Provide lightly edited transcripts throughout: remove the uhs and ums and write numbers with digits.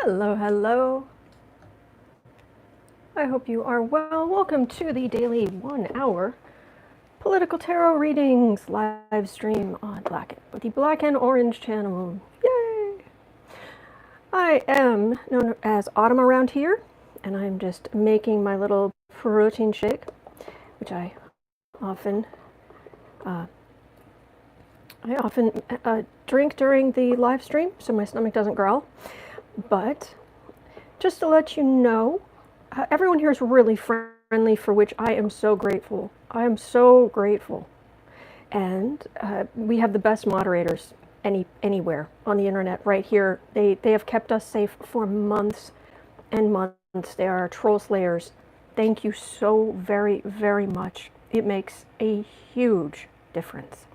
Hello, hello. I hope you are well. Welcome to the daily 1 hour political tarot readings live stream on the Black and Orange channel. Yay! I am known as Autumn around here, and I'm just making my little protein shake, which I often drink during the live stream, so my stomach doesn't growl. But just to let you know, everyone here is really friendly, for which I am so grateful. I am so grateful. And we have the best moderators anywhere on the internet right here. They have kept us safe for months and months. They are troll slayers. Thank you so very, very much. It makes a huge difference.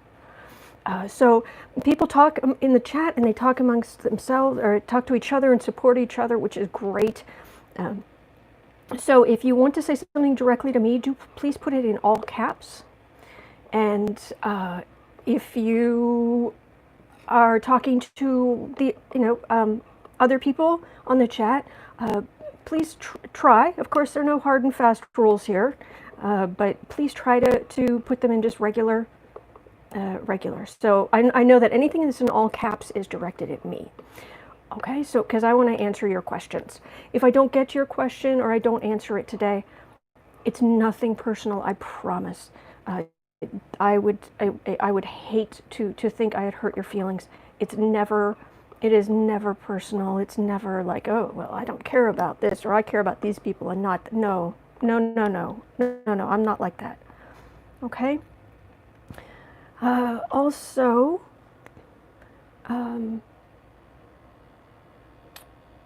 So people talk in the chat, and they talk amongst themselves or talk to each other and support each other, which is great. So if you want to say something directly to me, do please put it in all caps. And if you are talking to the other people on the chat, please try. Of course, there are no hard and fast rules here, but please try to put them in just regular. So I know that anything that's in all caps is directed at me. Okay, so because I want to answer your questions. If I don't get to your question or I don't answer it today, it's nothing personal, I promise. I would hate to think I had hurt your feelings. It is never personal. It's never like, oh, well, I don't care about this, or I care about these people and not, no, I'm not like that. Okay? Also,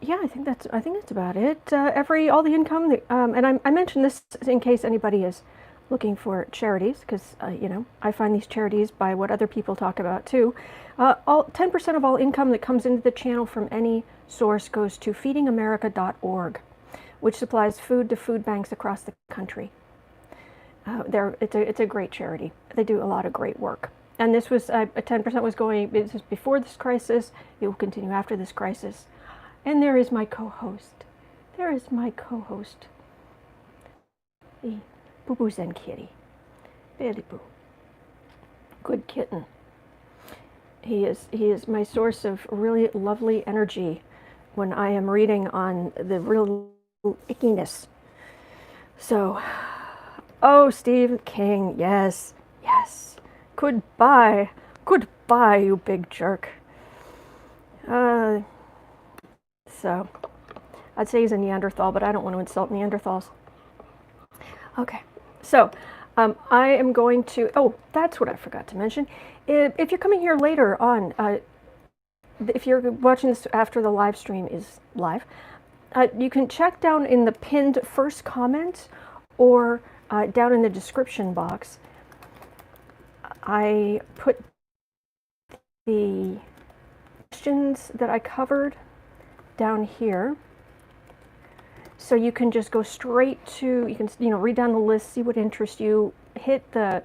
yeah, I think that's about it. All the income that, and I mentioned this in case anybody is looking for charities, because I find these charities by what other people talk about too. 10% of all income that comes into the channel from any source goes to feedingamerica.org, which supplies food to food banks across the country. It's a great charity. They do a lot of great work. And this was 10% was going. This is before this crisis. It will continue after this crisis. And there is my co-host. The Boo Boo Zen Kitty. Billy Boo. Good kitten. He is my source of really lovely energy when I am reading on the real ickiness. So, oh, Steve King, yes. Goodbye, you big jerk. So, I'd say he's a Neanderthal, but I don't want to insult Neanderthals. Okay, so I am going to, oh, that's what I forgot to mention. If you're coming here later on, if you're watching this after the live stream is live, you can check down in the pinned first comment or down in the description box. I put the questions that I covered down here, so you can just go straight to, you can read down the list, see what interests you, hit the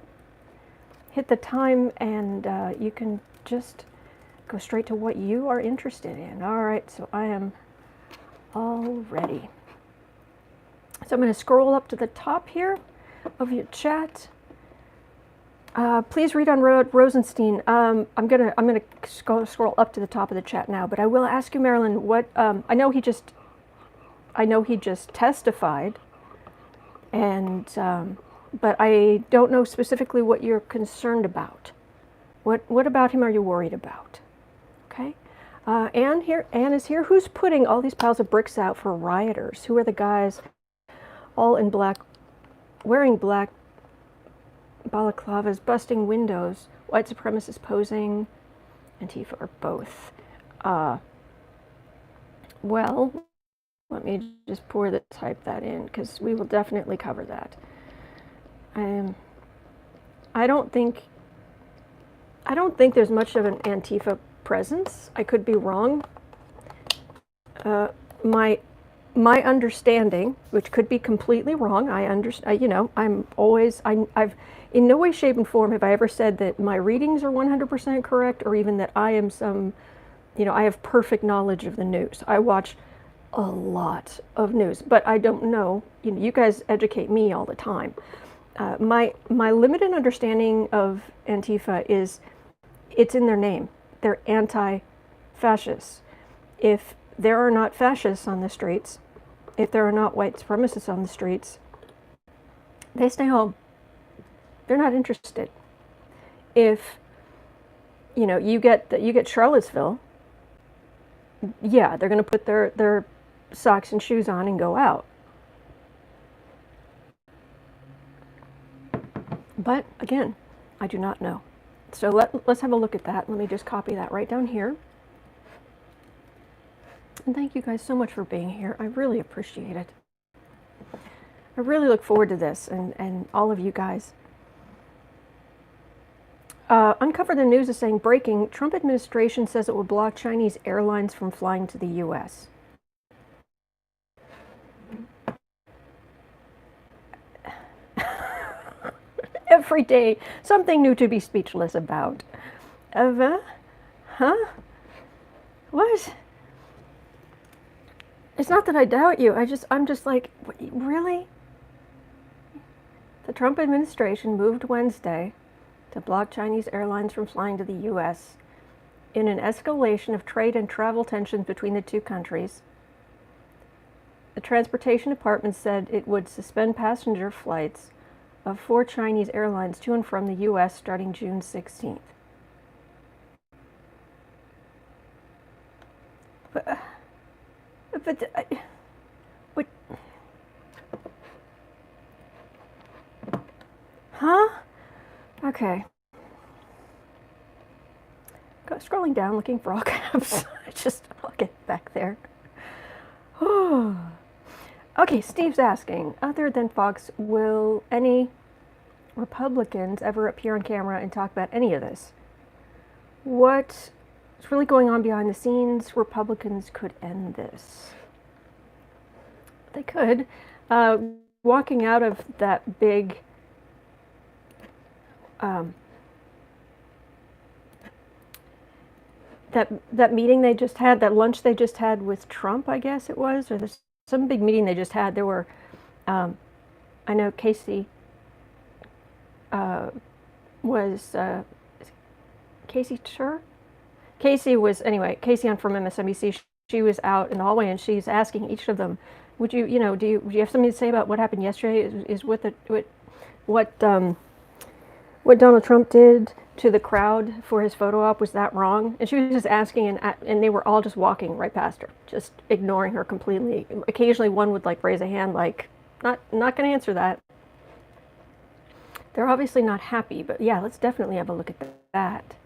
time, and you can just go straight to what you are interested in. All right, so I am all ready. So I'm going to scroll up to the top here of your chat. Please read on Rosenstein. I'm gonna scroll up to the top of the chat now, but I will ask you, Marilyn, what I know he just testified, and but I don't know specifically what you're concerned about. What about him are you worried about? Okay, Anne is here. Who's putting all these piles of bricks out for rioters? Who are the guys, all in black, wearing black balaclavas, busting windows, white supremacists posing, Antifa, or both? Well, let me just type that in, because we will definitely cover that. I don't think there's much of an Antifa presence. I could be wrong. My understanding, which could be completely wrong, I've in no way, shape, and form have I ever said that my readings are 100% correct, or even that I am I have perfect knowledge of the news. I watch a lot of news, but I don't know. You guys educate me all the time. My limited understanding of Antifa is it's in their name. They're anti-fascists. If there are not fascists on the streets, if there are not white supremacists on the streets, they stay home. They're not interested. If you get Charlottesville, yeah, they're going to put their socks and shoes on and go out. But again, I do not know. So let's have a look at that. Let me just copy that right down here. And thank you guys so much for being here. I really appreciate it. I really look forward to this and all of you guys. Uncover the News is saying, breaking, Trump administration says it will block Chinese airlines from flying to the U.S. Every day, something new to be speechless about. Huh? What? It's not that I doubt you. I'm just like, really? The Trump administration moved Wednesday to block Chinese airlines from flying to the U.S. in an escalation of trade and travel tensions between the two countries. The Transportation Department said it would suspend passenger flights of 4 Chinese airlines to and from the U.S. starting June 16th. What? Huh? Okay. Scrolling down, looking for all caps. I'll get back there. Okay, Steve's asking, other than Fox, will any Republicans ever appear on camera and talk about any of this? What's really going on behind the scenes? Republicans could end this. They could. Walking out of that big that meeting they just had, that lunch they just had with Trump, I guess it was, or some big meeting they just had. There were, I know Casey was, Casey Tur? Casey was, anyway, Casey on from MSNBC, she was out in the hallway and she's asking each of them, would you, do you have something to say about what happened yesterday? Is what Donald Trump did to the crowd for his photo op, was that wrong? And she was just asking, and they were all just walking right past her, just ignoring her completely. Occasionally one would raise a hand not going to answer that. They're obviously not happy, but yeah, let's definitely have a look at that.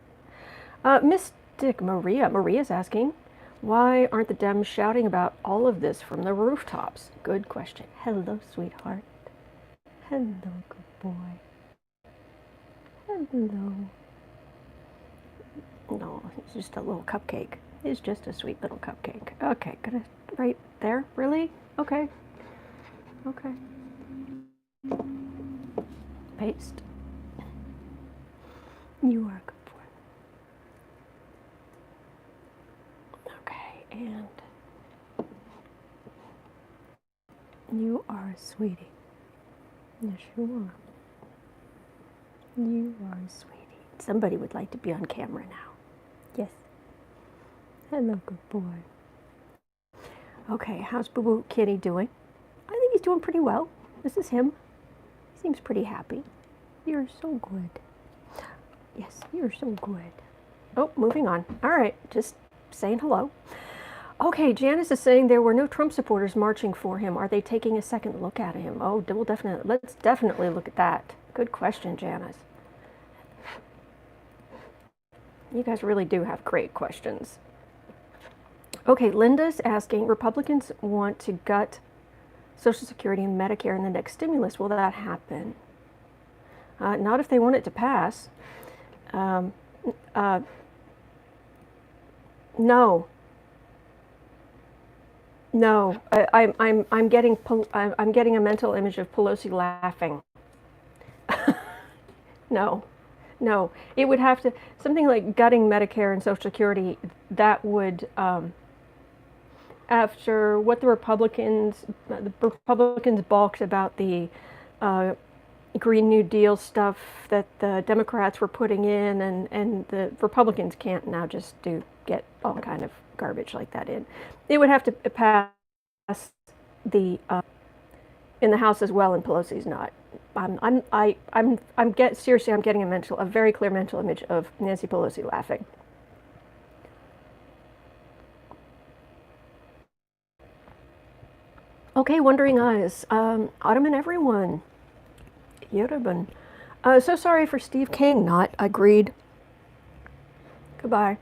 Mystic Maria's asking, why aren't the Dems shouting about all of this from the rooftops? Good question. Hello, sweetheart. Hello, good boy. Hello. No, it's just a little cupcake. It's just a sweet little cupcake. Okay, gonna right there? Really? Okay. Okay. Paste. You are a good boy. Okay, and you are a sweetie. Yes, you are. You are a sweetie. Somebody would like to be on camera now. Yes. Hello, good boy. Okay, how's Boo Boo Kitty doing? I think he's doing pretty well. This is him. He seems pretty happy. You're so good. Yes, you're so good. Oh, moving on. All right, just saying hello. Okay, Janice is saying there were no Trump supporters marching for him. Are they taking a second look at him? Oh, let's definitely look at that. Good question, Janice. You guys really do have great questions. Okay, Linda's asking, Republicans want to gut Social Security and Medicare in the next stimulus. Will that happen? Not if they want it to pass. No. No. I'm getting a mental image of Pelosi laughing. No. It would have to, something like gutting Medicare and Social Security, that would after what the Republicans balked about the uh, Green New Deal stuff that the Democrats were putting in, and the Republicans can't now just get all kind of garbage like that in. It would have to pass the in the House as well, and Pelosi's not. Seriously, I'm getting a very clear mental image of Nancy Pelosi laughing. Okay, wondering eyes. Autumn and everyone. Yoruban. So sorry for Steve King not agreed. Goodbye.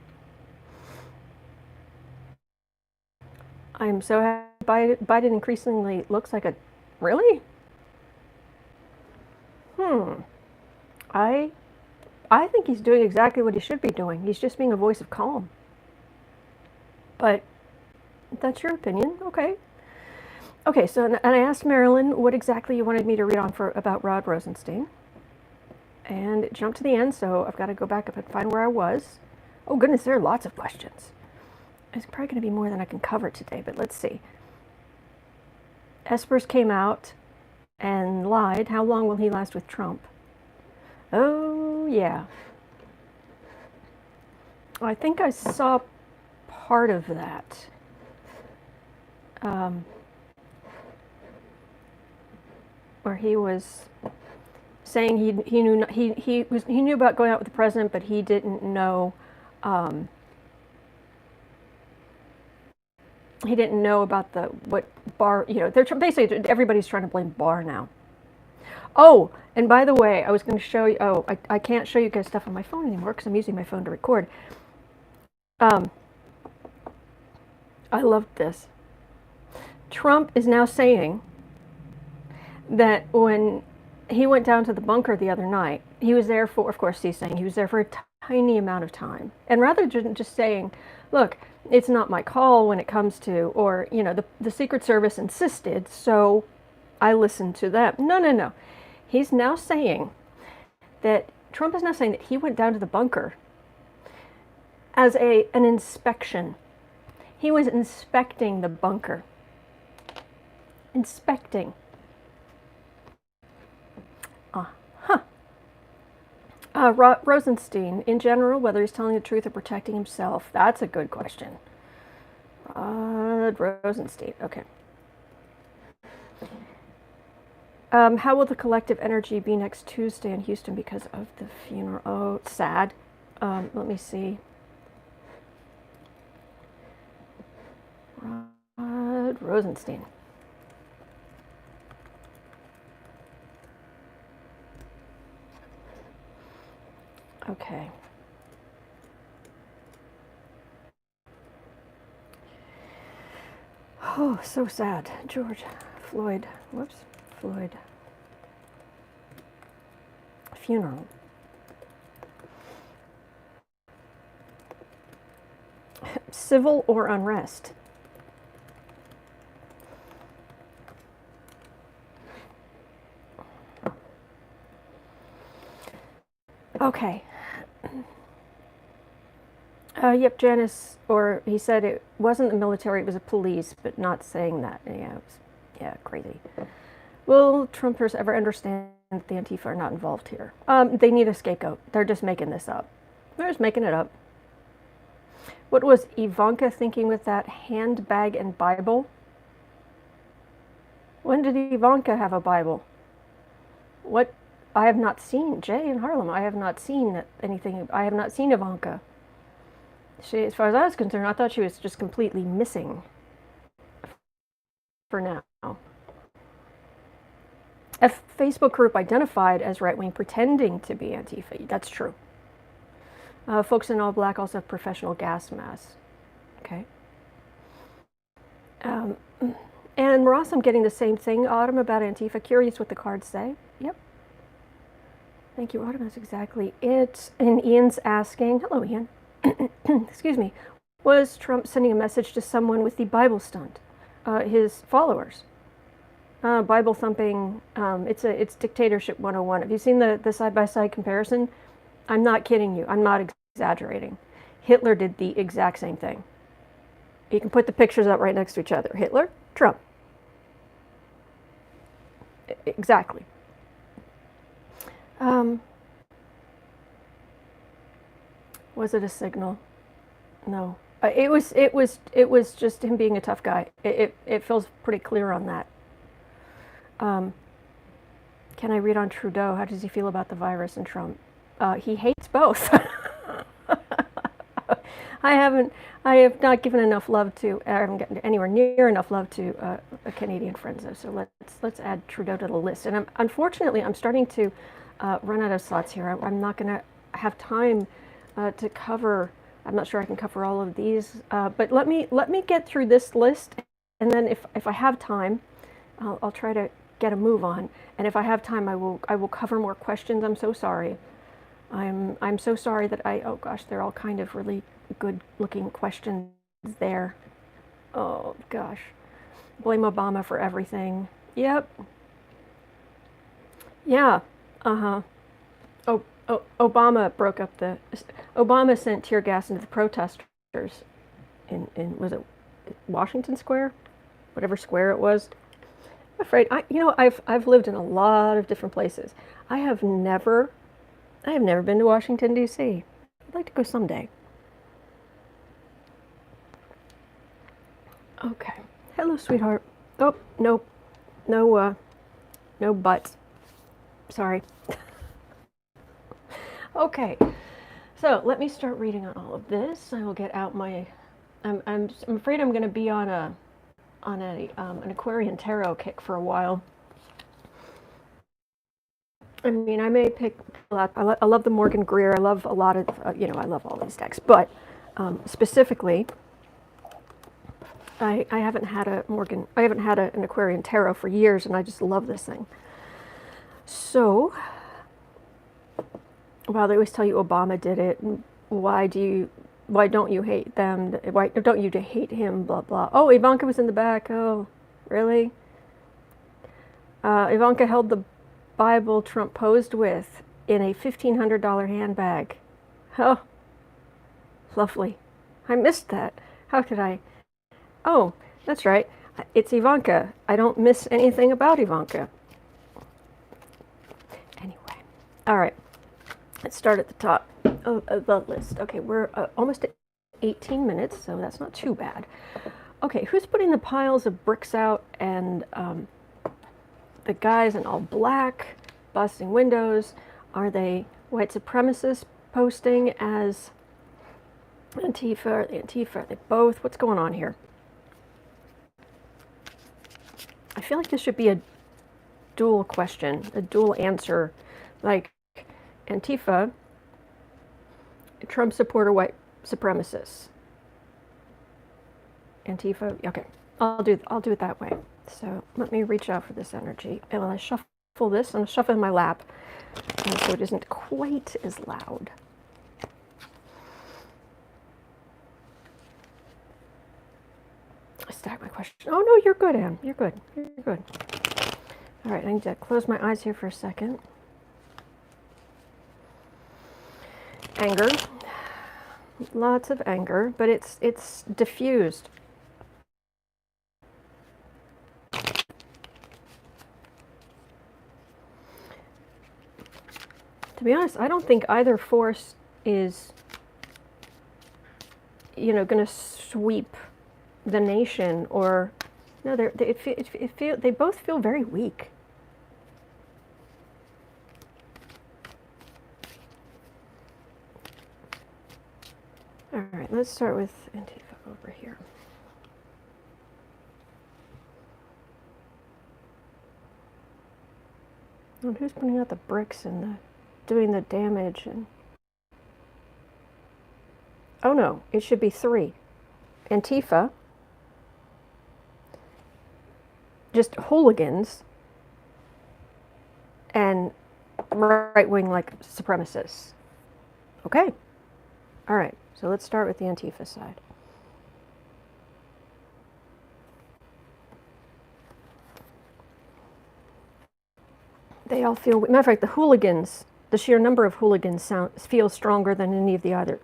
I am so happy. Biden increasingly looks like a... Really? I think he's doing exactly what he should be doing. He's just being a voice of calm. But that's your opinion. Okay. Okay, so and I asked Marilyn what exactly you wanted me to read on about Rod Rosenstein. And it jumped to the end, so I've got to go back up and find where I was. Oh goodness, there are lots of questions. It's probably going to be more than I can cover today, but let's see. Esper's came out and lied. How long will he last with Trump? Oh, yeah. I think I saw part of that. Where he was saying he knew about going out with the president, but he didn't know about what Barr. They're basically everybody's trying to blame Barr now. Oh, and by the way, I was going to show you. Oh, I can't show you guys stuff on my phone anymore because I'm using my phone to record. I loved this. Trump is now saying that when he went down to the bunker the other night, he was there for, of course, he's saying he was there for a tiny amount of time. And rather than just saying, look, it's not my call when it comes to, or, the Secret Service insisted, so I listened to them. No. He's now saying that, Trump is now saying that he went down to the bunker as an inspection. He was inspecting the bunker. Inspecting. Rosenstein, in general, whether he's telling the truth or protecting himself, that's a good question. Rosenstein, okay. How will the collective energy be next Tuesday in Houston because of the funeral? Oh, it's sad. Let me see. Rod Rosenstein. Okay. Oh, so sad. Floyd. Funeral. Civil or unrest? Okay. Yep, Janice, or he said it wasn't the military, it was the police, but not saying that. Yeah, crazy. Will Trumpers ever understand that the Antifa are not involved here? They need a scapegoat. They're just making this up. They're just making it up. What was Ivanka thinking with that handbag and Bible? When did Ivanka have a Bible? What? I have not seen, Jay in Harlem, I have not seen anything. I have not seen Ivanka. As far as I was concerned, I thought she was just completely missing for now. A Facebook group identified as right-wing pretending to be Antifa. That's true. Folks in all black also have professional gas masks. Okay. And Ross, I'm getting the same thing, Autumn, about Antifa. Curious what the cards say. Yep. Thank you, Autumn. That's exactly it. And Ian's asking, hello, Ian. Excuse me. Was Trump sending a message to someone with the Bible stunt? His followers. Bible thumping. It's dictatorship 101. Have you seen the side-by-side comparison? I'm not kidding you. I'm not exaggerating. Hitler did the exact same thing. You can put the pictures up right next to each other. Hitler, Trump. Exactly. Was it a signal? No. It was just him being a tough guy. It feels pretty clear on that. Can I read on Trudeau? How does he feel about the virus and Trump? He hates both. I have not given enough love to. I haven't gotten anywhere near enough love to a Canadian friends though. So let's add Trudeau to the list. And unfortunately, I'm starting to run out of slots here. I'm not going to have time to cover. I'm not sure I can cover all of these. But let me get through this list, and then if I have time, I'll try to get a move on. And if I have time, I will cover more questions. I'm so sorry. I'm so sorry that oh gosh, they're all kind of really good looking questions there. Oh gosh. Blame Obama for everything. Yep. Yeah. Uh-huh. Oh, Obama broke up Obama sent tear gas into the protesters in was it Washington Square? Whatever square it was. I'm afraid I've lived in a lot of different places. I have never been to Washington, D.C. I'd like to go someday. Okay. Hello, sweetheart. Oh, nope. No buts. Sorry. Okay. So let me start reading on all of this. I will get out my. I'm afraid I'm going to be on an Aquarian tarot kick for a while. I mean, I may pick a lot. I love the Morgan Greer. I love a lot of, I love all these decks. But specifically, I haven't had an Aquarian tarot for years, and I just love this thing. So, while they always tell you Obama did it, why don't you hate them? Why don't you hate him? Blah blah. Oh, Ivanka was in the back. Oh, really? Ivanka held the Bible Trump posed with in a $1,500 handbag. Oh, lovely. I missed that. How could I? Oh, that's right. It's Ivanka. I don't miss anything about Ivanka. Anyway, all right. Let's start at the top of the list. Okay, we're almost at 18 minutes, so that's not too bad. Okay, who's putting the piles of bricks out and the guys in all black, busting windows? Are they white supremacists posting as Antifa? Are they Antifa? Are they both? What's going on here? I feel like this should be a dual question, a dual answer. Like, Antifa, Trump supporter, white supremacists. Antifa, okay. I'll do it that way. So let me reach out for this energy. And when I shuffle this, I'm shuffling in my lap, and so it isn't quite as loud. I stack my question. Oh no, you're good, Anne. You're good. You're good. All right, I need to close my eyes here for a second. Anger. Lots of anger, but it's diffused. To be honest, I don't think either force is, going to sweep the nation, or no, they both feel very weak. All right, let's start with Antifa over here. And who's putting out the bricks and doing the damage? And oh no, it should be 3. Antifa, just hooligans, and right-wing like supremacists. Okay, all right. So let's start with the Antifa side. They all feel. Matter of fact, the hooligans, the sheer number of hooligans feels stronger than either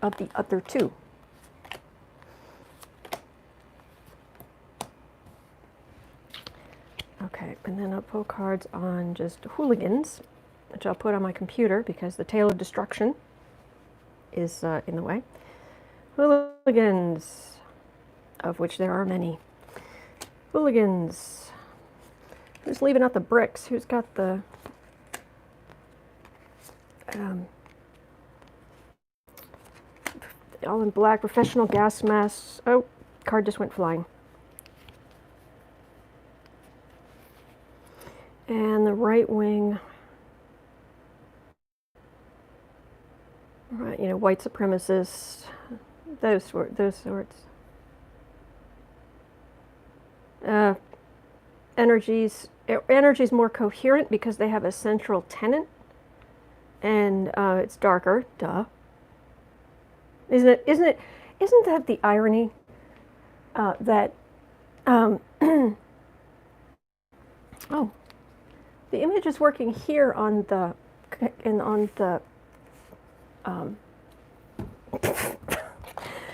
of the other two. Okay, and then I'll pull cards on just Hooligans, which I'll put on my computer because the Tale of Destruction is in the way. Hooligans, of which there are many. Hooligans. Who's leaving out the bricks? Who's got the... all in black, professional gas masks. Oh, card just went flying. And the right wing, right, you know, white supremacists, those sorts. Energy's more coherent because they have a central tenant, and it's darker. Duh. Isn't that the irony that oh, the image is working here on the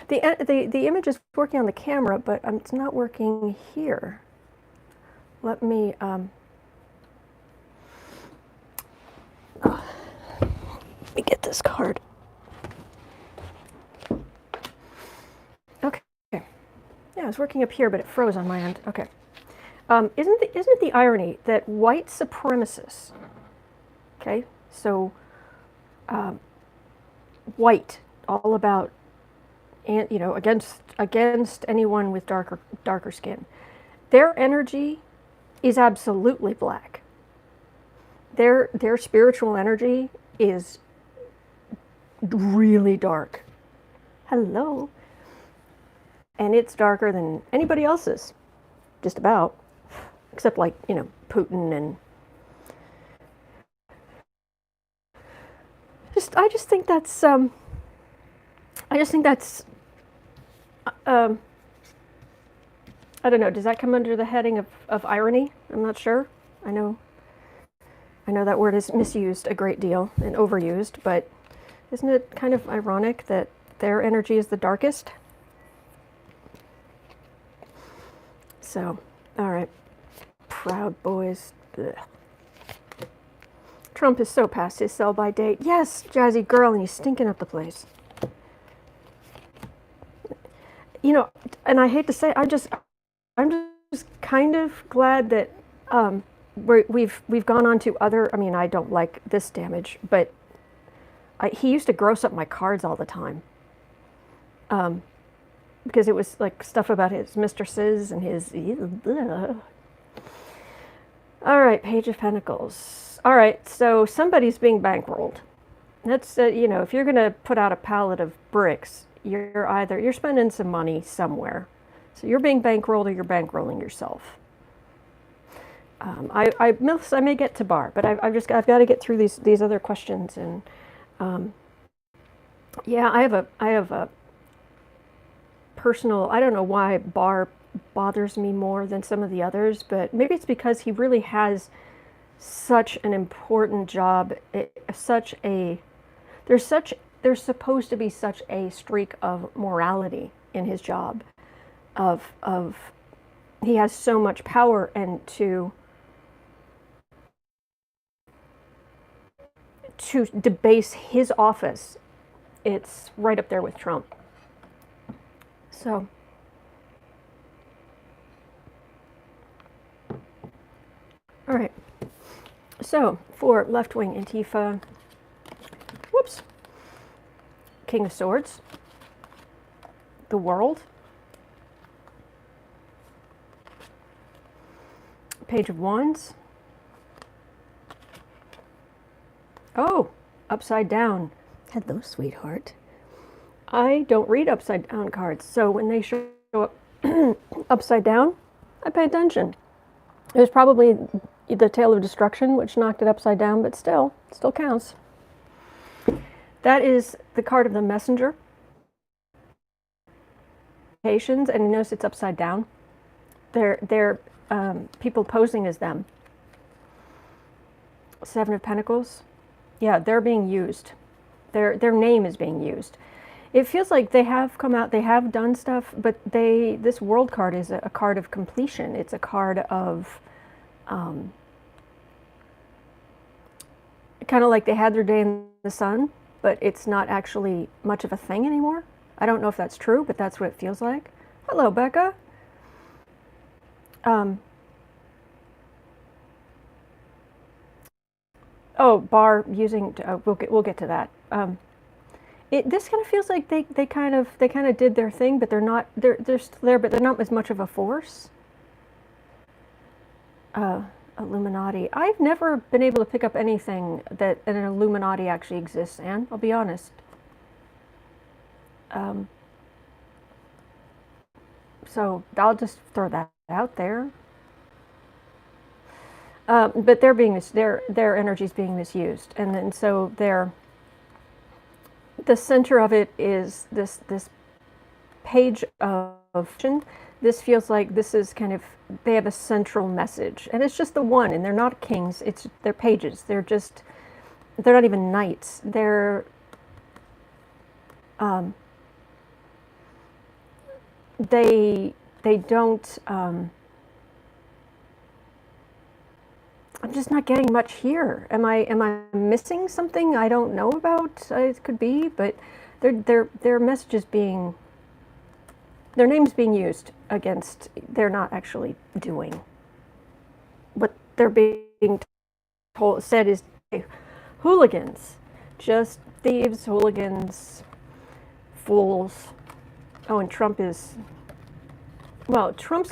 the image is working on the camera, but it's not working here. Let me get this card. Okay. Yeah, it's working up here, but it froze on my end. Okay. Isn't it the irony that white supremacists, okay, so white, all about, and you know, against anyone with darker skin, their energy is absolutely black. Their spiritual energy is really dark. Hello. And it's darker than anybody else's, just about. Except, like, you know, Putin and I just think that's I don't know, does that come under the heading of irony? I'm not sure. I know that word is misused a great deal and overused, but isn't it kind of ironic that their energy is the darkest? So, all right. Proud Boys. Ugh. Trump is so past his sell-by date. Yes, jazzy girl, and he's stinking up the place. You know, and I hate to say, I'm just kind of glad that we've gone on to other. I mean, I don't like this damage, but he used to gross up my cards all the time. Because it was like stuff about his mistresses and his. Ugh. All right, Page of Pentacles. All right, so somebody's being bankrolled. That's you know, if you're going to put out a pallet of bricks, you're spending some money somewhere. So you're being bankrolled or you're bankrolling yourself. I may get to bar, but I've got to get through these other questions, and yeah, I have a personal. I don't know why bar bothers me more than some of the others, but maybe it's because he really has such an important job. There's supposed to be such a streak of morality in his job, of he has so much power, and to debase his office, it's right up there with Trump. So. All right, so for left-wing Antifa, whoops, King of Swords, the World, Page of Wands, oh, Upside Down. Hello, sweetheart. I don't read upside down cards, so when they show up upside down, I pay attention. It was probably the Tale of Destruction, which knocked it upside down, but still counts. That is the card of the Messenger. And you notice it's upside down. They're people posing as them. Seven of Pentacles. Yeah, they're being used. Their name is being used. It feels like they have come out, they have done stuff, but this World card is a card of completion. It's a card of Um, kind of like they had their day in the sun, but it's not actually much of a thing anymore. I don't know if that's true, but that's what it feels like. Hello, Becca. Oh, bar using. We'll get to that. This kind of feels like they kind of did their thing, but they're not. They're still there, but they're not as much of a force. Illuminati. I've never been able to pick up anything that an Illuminati actually exists, Anne. I'll be honest. So I'll just throw that out there. But they're being their energy's being misused, and then so the center of it is this page of. This feels like this is kind of, they have a central message, and it's just the one, and they're not kings. They're pages. They're not even knights. They don't. I'm just not getting much here. Am I missing something I don't know about? It could be, but their message is being, their name's being used against. They're not actually doing what they're being said is hooligans, just thieves, hooligans, fools. Oh, and Trump's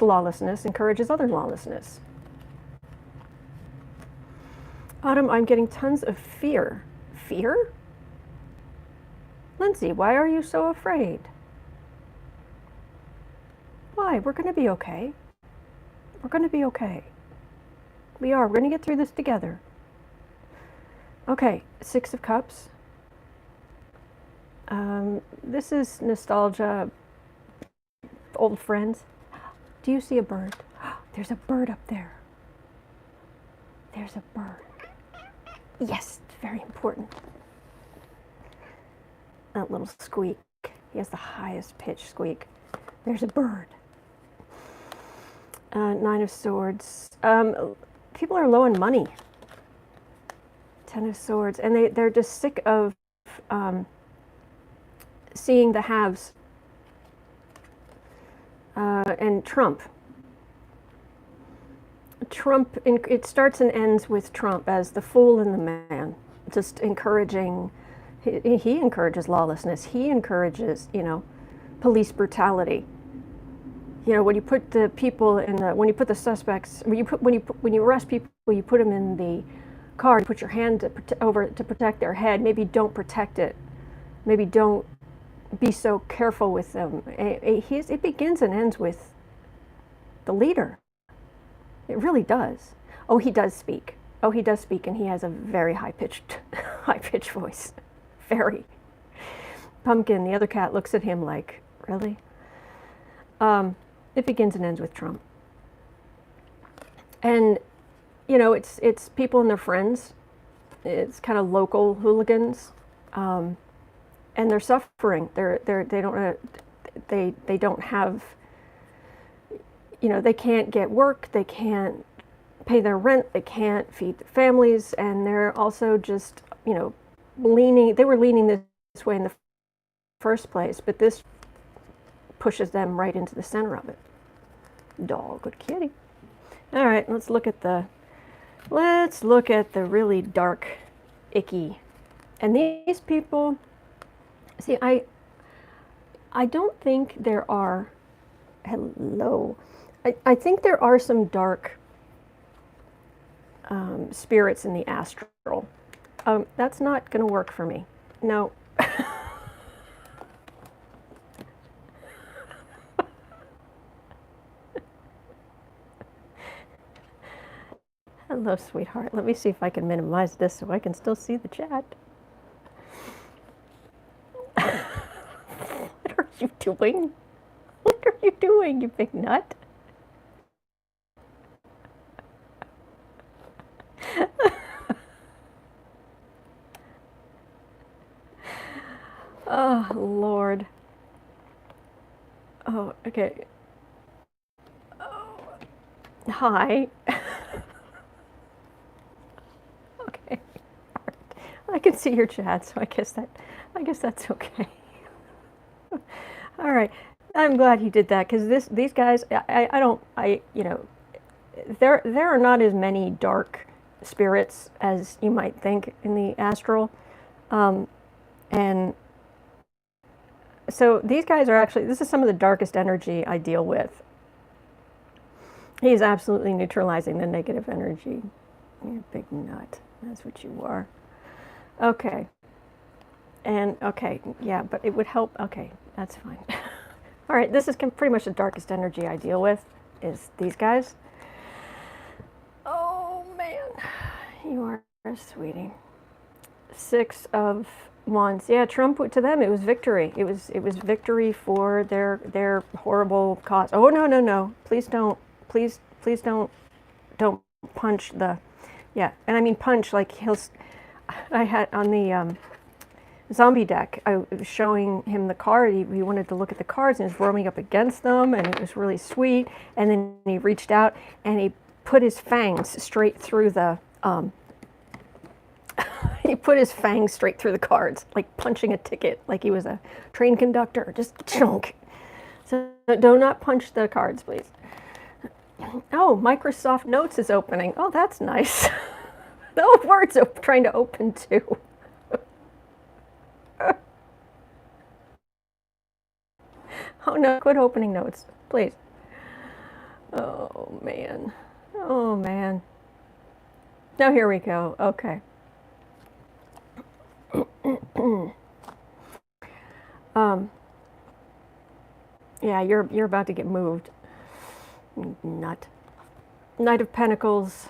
lawlessness encourages other lawlessness. Autumn, I'm getting tons of fear. Fear? Lindsay, why are you so afraid? Why? We're going to be okay. We're going to be okay. We are. We're going to get through this together. Okay, Six of Cups. This is nostalgia, old friends. Do you see a bird? There's a bird up there. There's a bird. Yes, it's very important. That little squeak. He has the highest pitch squeak. There's a bird. Nine of Swords. People are low on money. Ten of Swords. And they're just sick of seeing the haves. And Trump. It starts and ends with Trump as the fool and the man, just encouraging. He encourages lawlessness. He encourages, police brutality. When you put the people when you put the suspects, when you arrest people, you put them in the car. You put your hand over to protect their head. Maybe don't protect it. Maybe don't be so careful with them. It begins and ends with the leader. It really does. Oh, he does speak. And he has a very high-pitched voice. Very. Pumpkin, the other cat, looks at him like, really? It begins and ends with Trump. And, it's people and their friends. It's kind of local hooligans. And they're suffering. They don't have, they can't get work, they can't pay their rent, they can't feed their families, and they're also just, they were leaning this way in the first place, but this pushes them right into the center of it. Dog, good kitty. All right, let's look at the really dark, icky. And these people, see, I don't think there are, hello, I think there are some dark spirits in the astral. That's not going to work for me. No. Hello, sweetheart. Let me see if I can minimize this so I can still see the chat. What are you doing? What are you doing, you big nut? Oh, Lord. Oh, okay. Oh. Hi. I can see your chat, so I guess that's okay. All right. I'm glad you did that because these guys, I don't, you know, there are not as many dark spirits as you might think in the astral, um, and so these guys are actually, this is some of the darkest energy I deal with. He's absolutely neutralizing the negative energy. You big nut. That's what you are. Okay. And okay, yeah, but it would help. Okay, that's fine. All right, this is pretty much the darkest energy I deal with is these guys. Oh man, you are a sweetie. 6 of Wands. Yeah, Trump, to them it was victory. It was victory for their horrible cause. Oh no no no! Please don't, please don't punch the, yeah, and I mean punch like he'll. I had on the zombie deck, I was showing him the card. He wanted to look at the cards and he was roaming up against them, and it was really sweet. And then he reached out and he put his fangs straight through the. He put his fangs straight through the cards, like punching a ticket, like he was a train conductor. Just chunk. So do not punch the cards, please. Oh, Microsoft Notes is opening. Oh, that's nice. The Word's trying to open too. Oh no, quit opening notes, please. Oh man. Oh man. Now here we go. Okay. Yeah, you're about to get moved. Nut. Knight of Pentacles.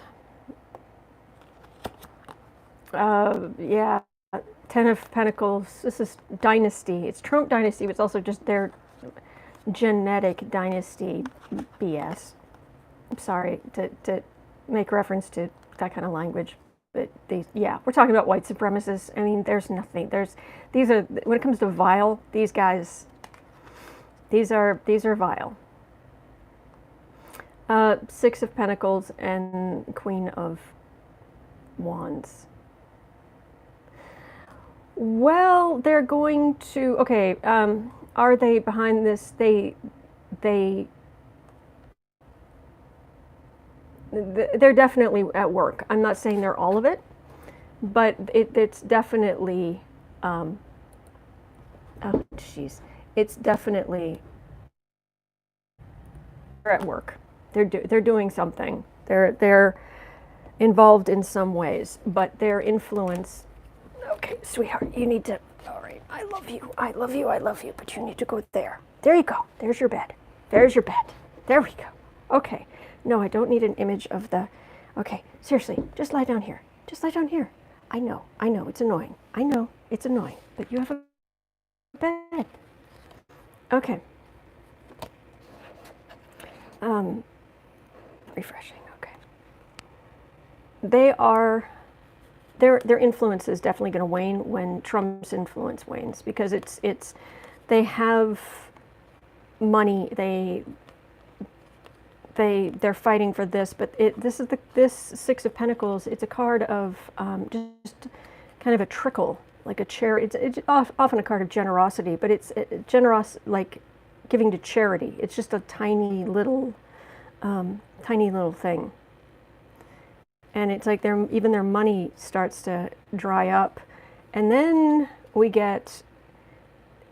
Yeah. 10 of Pentacles. This is dynasty. It's Trump dynasty, but it's also just their genetic dynasty BS. I'm sorry to make reference to that kind of language, but yeah, we're talking about white supremacists. I mean, there's nothing. These are, when it comes to vile, these guys, these are vile. 6 of Pentacles and Queen of Wands. Well, they're going to, okay, are they behind this? They're definitely at work. I'm not saying they're all of it, but it's definitely, oh jeez, it's definitely, they're at work. They're doing something. They're involved in some ways, but their influence. Okay, sweetheart, you need to. All right, I love you. I love you. I love you. But you need to go there. There you go. There's your bed. There's your bed. There we go. Okay. No, I don't need an image of the. Okay, seriously, just lie down here. Just lie down here. I know. It's annoying. I know it's annoying, but you have a bed. Okay. Refreshing. Okay. Their influence is definitely going to wane when Trump's influence wanes, because they have money, they're fighting for this, but this 6 of Pentacles, it's a card of just kind of a trickle, like a charity. It's often a card of generosity, but it's generous, like giving to charity. It's just a tiny little thing. And it's like even their money starts to dry up. And then we get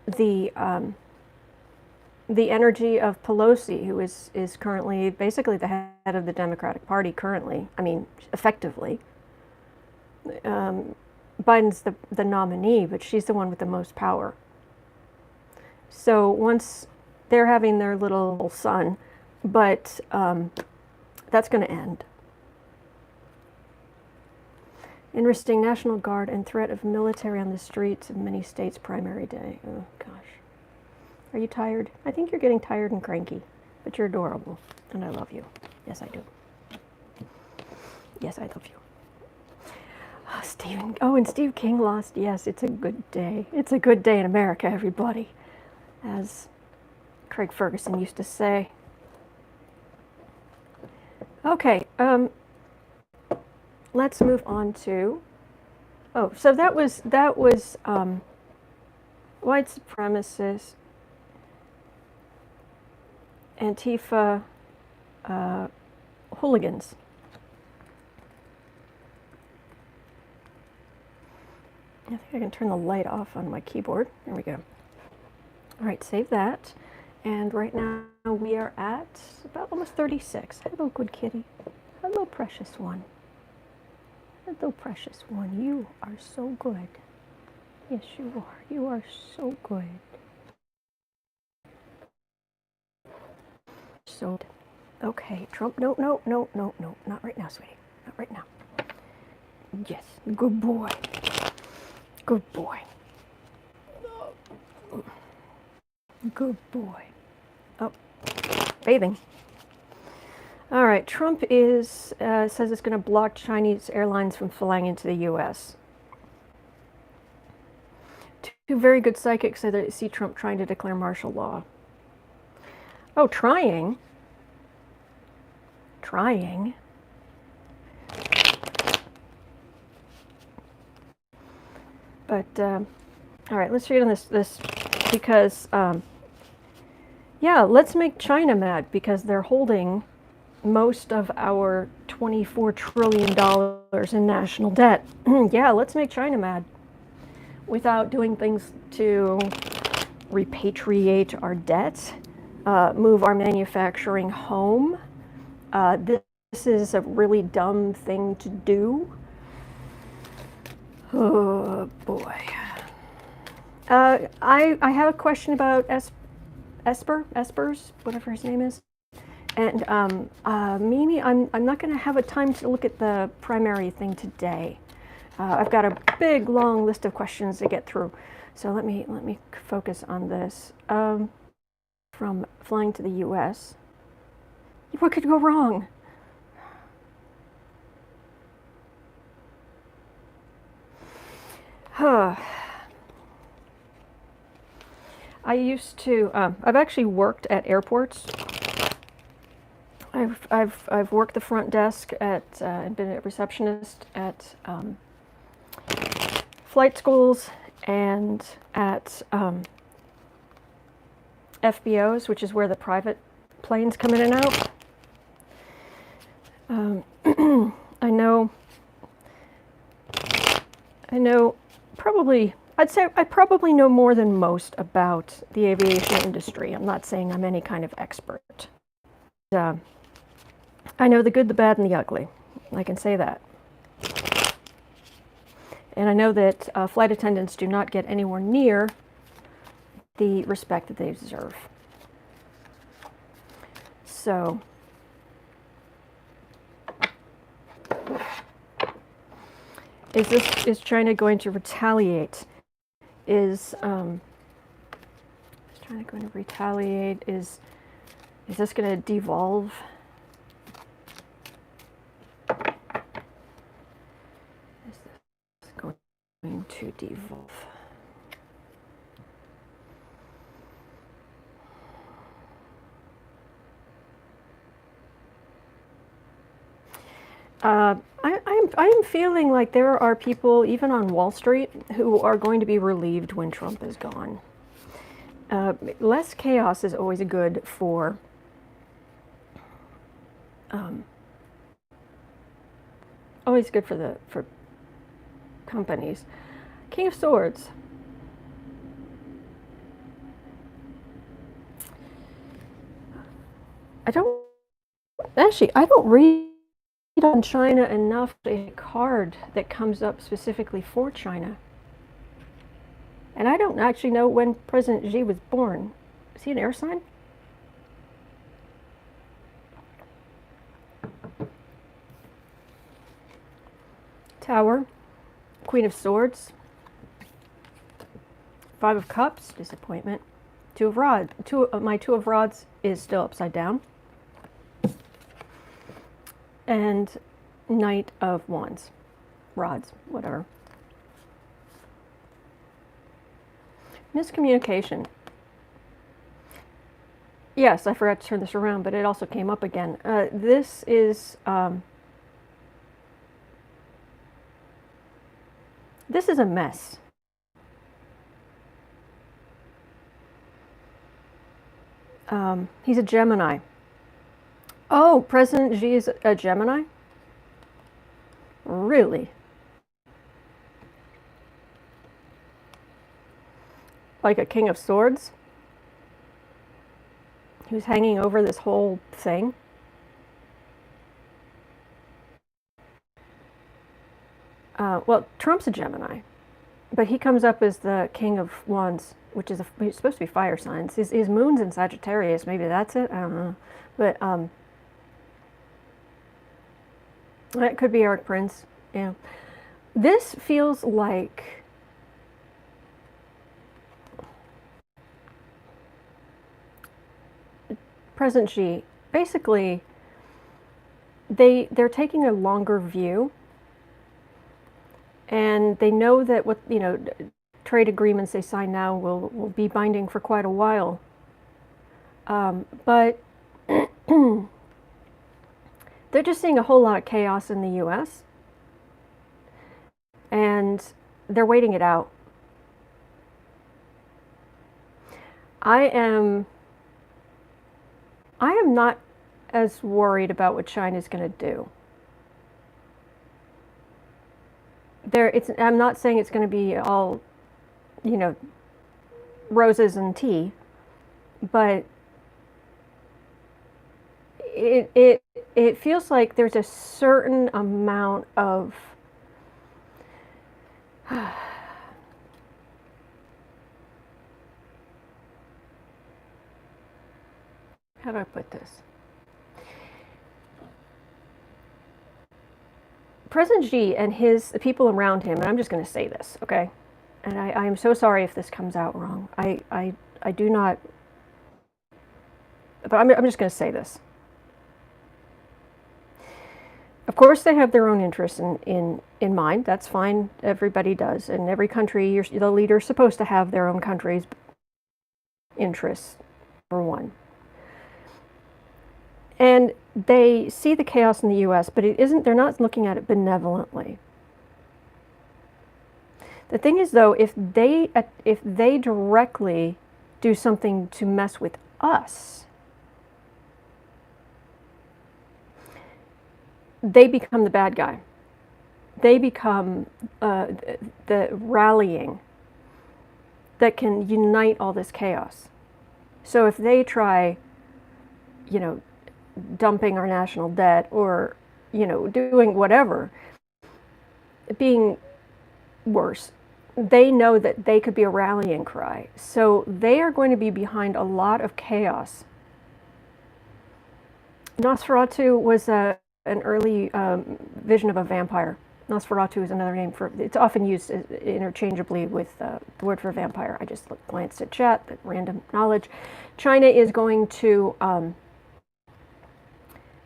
the energy of Pelosi, who is currently basically the head of the Democratic Party currently. I mean, effectively. Biden's the nominee, but she's the one with the most power. So once they're having their little son, but that's going to end. Interesting. National Guard and threat of military on the streets of many states primary day. Oh, gosh. Are you tired? I think you're getting tired and cranky, but you're adorable, and I love you. Yes, I do. Yes, I love you. Oh, Stephen. Oh, and Steve King lost. Yes, it's a good day. It's a good day in America, everybody, as Craig Ferguson used to say. Okay, let's move on to Oh, so that was white supremacists, Antifa, hooligans. I think I can turn the light off on my keyboard. There we go. All right, save that. And right now we are at about almost 36. Hello, good kitty. Hello, precious one. Hello, precious one. You are so good. Yes, you are. You are so good. So, okay, Trump. No, no, no, no, no. Not right now, sweetie. Not right now. Yes, good boy. Good boy. Good boy. Oh, bathing. All right, Trump says it's going to block Chinese airlines from flying into the U.S. Two very good psychics say they see Trump trying to declare martial law. Oh, trying? Trying? But, all right, let's read on this because, yeah, let's make China mad because they're holding most of our $24 trillion in national debt. Yeah, let's make China mad without doing things to repatriate our debt, move our manufacturing home. This is a really dumb thing to do. Oh boy. I have a question about Esper's, whatever his name is. And Mimi, I'm not going to have a time to look at the primary thing today. I've got a big, long list of questions to get through. So let me focus on this. From flying to the U.S. What could go wrong? I used to. I've actually worked at airports. I've worked the front desk at and been a receptionist at flight schools and at FBOs, which is where the private planes come in and out. I know probably, I'd say I probably know more than most about the aviation industry. I'm not saying I'm any kind of expert. I know the good, the bad, and the ugly. I can say that. And I know that flight attendants do not get anywhere near the respect that they deserve. So, is China going to retaliate? Is China going to retaliate? Is this going to devolve? Is this going to devolve? I'm feeling like there are people, even on Wall Street, who are going to be relieved when Trump is gone. Less chaos is always good for for companies. King of Swords. I don't read on China enough a card that comes up specifically for China. And I don't actually know when President Xi was born. Is he an air sign? Tower, Queen of Swords, Five of Cups, disappointment, Two of Rods. My Two of Rods is still upside down. And Knight of Wands, Rods, whatever. Miscommunication. Yes, I forgot to turn this around, but it also came up again. This is This is a mess. He's a Gemini. Oh, President Xi is a Gemini? Really? Like a King of Swords? Who's hanging over this whole thing? Well, Trump's a Gemini, but he comes up as the King of Wands, which is he's supposed to be fire signs. His moon's in Sagittarius. Maybe that's it. I don't know, but that could be Eric Prince. Yeah, this feels like President Xi. Basically, they're taking a longer view. And they know that what, trade agreements they sign now will be binding for quite a while. But they're just seeing a whole lot of chaos in the U.S. And they're waiting it out. I am not as worried about what China's going to do. I'm not saying it's going to be all, roses and tea, but it feels like there's a certain amount of how do I put this? President Xi and the people around him, and I'm just going to say this, okay? And I am so sorry if this comes out wrong. I do not, but I'm just going to say this. Of course, they have their own interests in mind. That's fine. Everybody does. In every country, the leader's supposed to have their own country's interests, for one. And they see the chaos in the U.S., but they're not looking at it benevolently. The thing is, though, if they directly do something to mess with us, they become the bad guy. They become the rallying that can unite all this chaos. So if they try, dumping our national debt or, doing whatever, being worse, they know that they could be a rallying cry. So they are going to be behind a lot of chaos. Nosferatu was an early vision of a vampire. Nosferatu is another name for, it's often used interchangeably with the word for vampire. I just glanced at chat, but random knowledge. China is going to,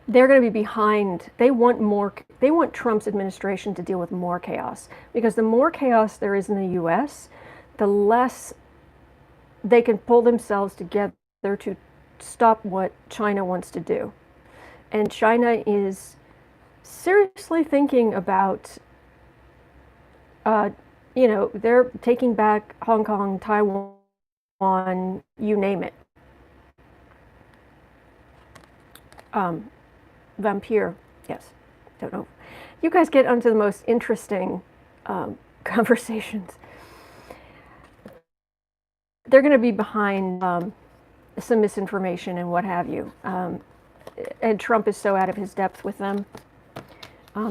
they're going to be behind. They want Trump's administration to deal with more chaos, because the more chaos there is in the U.S., the less they can pull themselves together to stop what China wants to do. And China is seriously thinking about, they're taking back Hong Kong, Taiwan, you name it. Vampire, yes, don't know. You guys get onto the most interesting conversations. They're going to be behind some misinformation and what have you. And Trump is so out of his depth with them.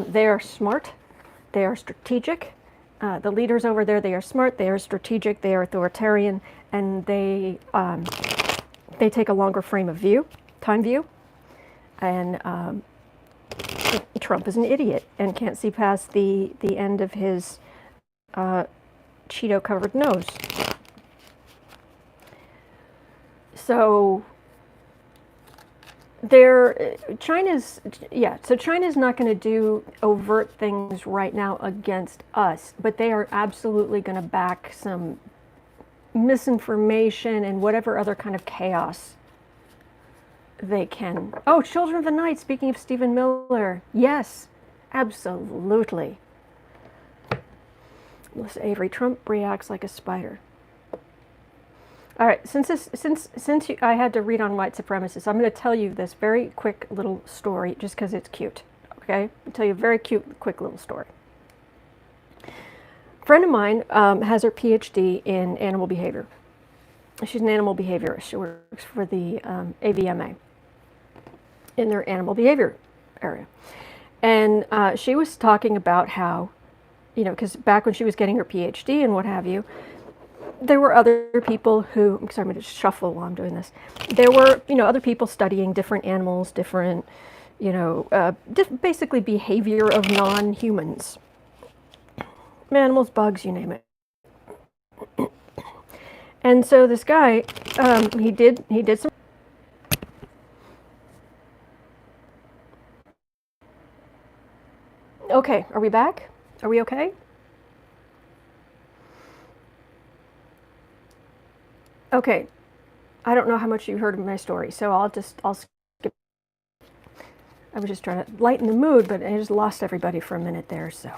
They are smart. They are strategic. The leaders over there, they are smart. They are strategic. They are authoritarian, and they take a longer time view. And Trump is an idiot and can't see past the end of his Cheeto-covered nose. So China's not going to do overt things right now against us, but they are absolutely going to back some misinformation and whatever other kind of chaos they can. Oh, Children of the Night, speaking of Stephen Miller. Yes, absolutely. Melissa Avery, Trump reacts like a spider. All right, since I had to read on white supremacists, I'm going to tell you this very quick little story just because it's cute. Okay, I'll tell you a very cute, quick little story. A friend of mine has her PhD in animal behavior. She's an animal behaviorist. She works for the AVMA in their animal behavior area. And she was talking about how, because back when she was getting her PhD and what have you, there were other people who, I'm sorry, I'm going to shuffle while I'm doing this. There were, other people studying different animals, different, basically behavior of non-humans. Animals, bugs, you name it. And so this guy, he did some. Okay, are we back? Are we okay? Okay, I don't know how much you heard of my story, so I'll skip. I was just trying to lighten the mood, but I just lost everybody for a minute there, so.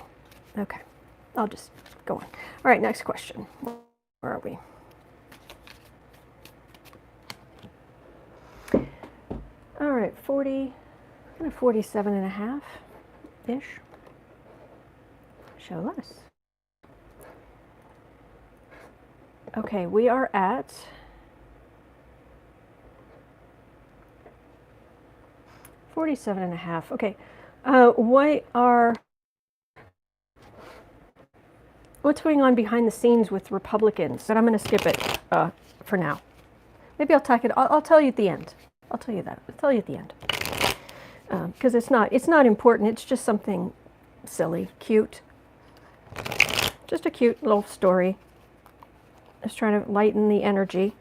Okay, I'll just go on. All right, next question. Where are we? All right, 40, kind of 47 and a half-ish. Show less. Okay, we are at 47 and a half. Okay, what's going on behind the scenes with Republicans? And I'm going to skip it for now. Maybe I'll tack it. I'll tell you at the end. I'll tell you that. I'll tell you at the end. Because it's not important. It's just something silly, cute. Just a cute little story. Just trying to lighten the energy.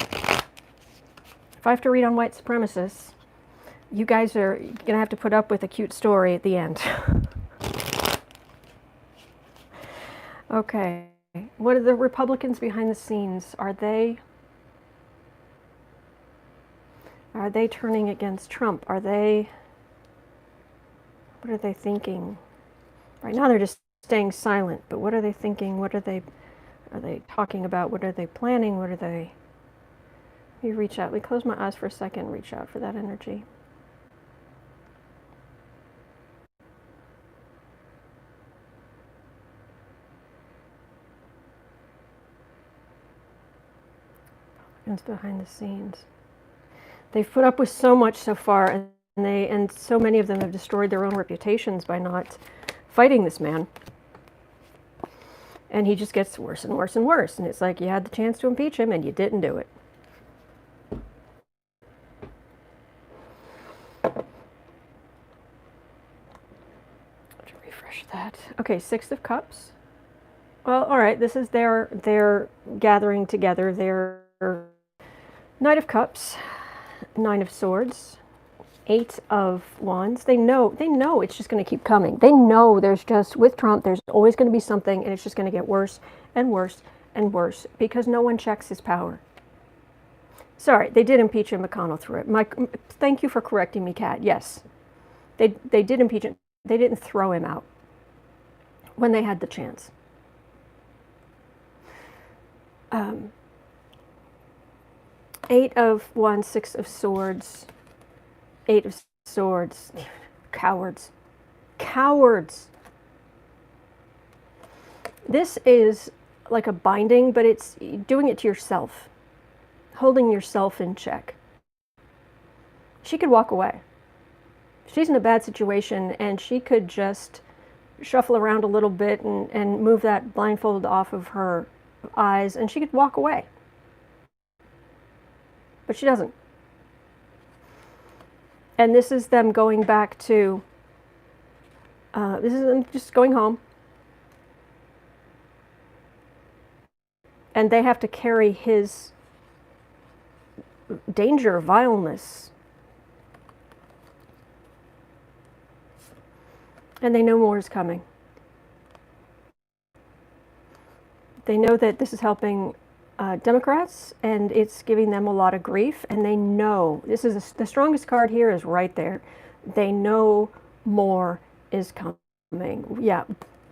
If I have to read on white supremacists, you guys are going to have to put up with a cute story at the end. Okay. What are the Republicans behind the scenes? Are they turning against Trump? What are they thinking? Right now they're just staying silent, but what are they thinking? Are they talking about? What are they planning? Let me reach out. Let me close my eyes for a second and reach out for that energy. Behind the scenes. They've put up with so much so far, and so many of them have destroyed their own reputations by not fighting this man. And he just gets worse and worse and worse. And it's like you had the chance to impeach him and you didn't do it. To refresh that. Okay, Six of Cups. Well, all right, this is their gathering together, their Knight of Cups, Nine of Swords, Eight of Wands. They know it's just going to keep coming. They know with Trump, there's always going to be something, and it's just going to get worse and worse and worse because no one checks his power. Sorry, they did impeach him. McConnell threw it. Thank you for correcting me, Kat. Yes, they did impeach him. They didn't throw him out when they had the chance. Eight of Wands, Six of Swords, Eight of Swords. Cowards. Cowards. This is like a binding, but it's doing it to yourself. Holding yourself in check. She could walk away. She's in a bad situation, and she could just shuffle around a little bit and move that blindfold off of her eyes, and she could walk away. But she doesn't. And this is them going back to, this is them just going home. And they have to carry his danger, vileness. And they know more is coming. They know that this is helping Democrats, and it's giving them a lot of grief, and they know, this is the strongest card here is right there. They know more is coming. Yeah,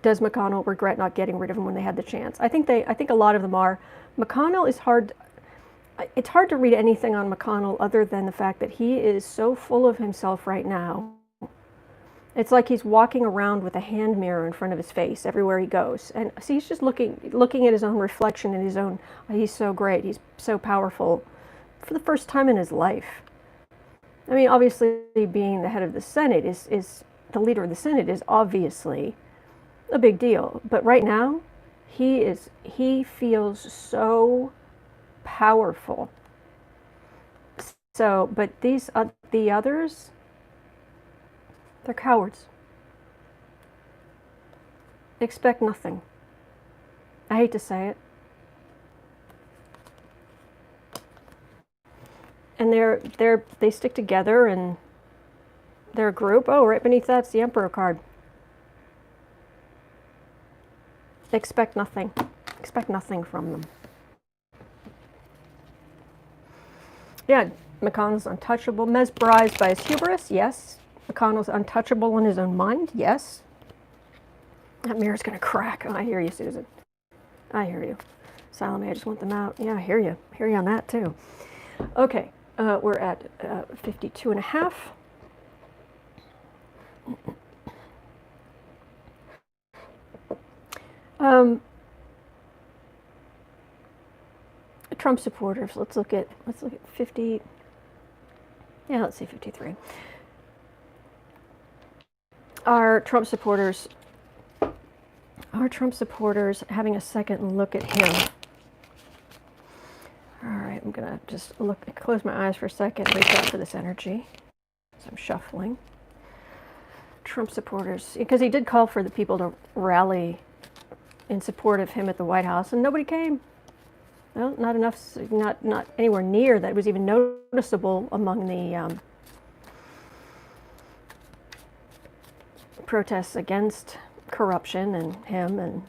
Does McConnell regret not getting rid of him when they had the chance? I think a lot of them are. McConnell is hard. It's hard to read anything on McConnell other than the fact that he is so full of himself right now. It's like he's walking around with a hand mirror in front of his face everywhere he goes. And so he's just looking at his own reflection in his own, oh, he's so great, he's so powerful for the first time in his life. I mean, obviously being the head of the Senate is the leader of the Senate is obviously a big deal. But right now, he feels so powerful. So, but the others, they're cowards. Expect nothing. I hate to say it. And they stick together and they're a group. Oh, right beneath that's the Emperor card. Expect nothing. Expect nothing from them. Yeah, McConnell's untouchable. Mesmerized by his hubris, yes. McConnell's untouchable in his own mind, yes. That mirror's gonna crack. Oh, I hear you, Susan. I hear you. Salome, I just want them out. Yeah, I hear you. I hear you on that, too. Okay, we're at 52 and a half. Trump supporters. Let's look at 50. Yeah, let's see 53. Are Trump supporters having a second look at him? All right, I'm gonna just close my eyes for a second, reach out for this energy. So I'm shuffling. Trump supporters, because he did call for the people to rally in support of him at the White House, and nobody came. Well, not enough, not anywhere near that it was even noticeable among the protests against corruption and him and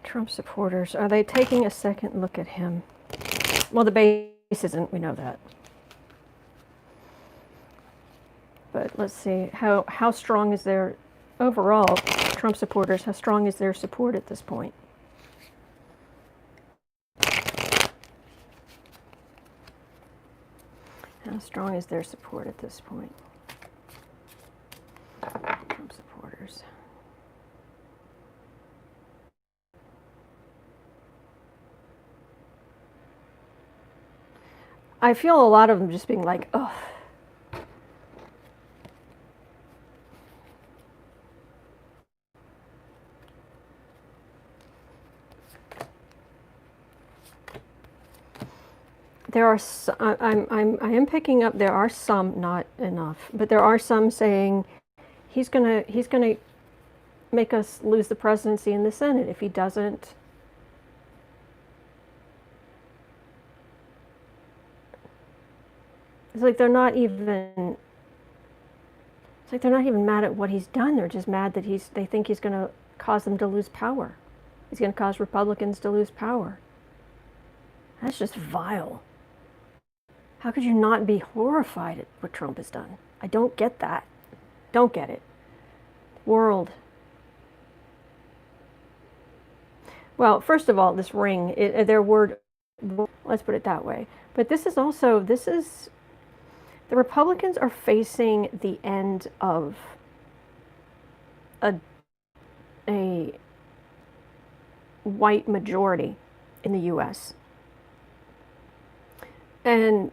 Trump supporters. Are they taking a second look at him? Well, the base isn't, we know that. But let's see, how strong is their, overall, Trump supporters, how strong is their support at this point? How strong is their support at this point? Trump supporters. I feel a lot of them just being like, oh. There are, I am picking up, there are some, not enough, but there are some saying he's gonna make us lose the presidency in the Senate if he doesn't. It's like they're not even mad at what he's done. They're just mad that they think he's going to cause them to lose power. He's going to cause Republicans to lose power. That's just vile. How could you not be horrified at what Trump has done? I don't get that. Don't get it. World. Well, first of all, this ring, their word, let's put it that way. But this is also, the Republicans are facing the end of a white majority in the U.S. And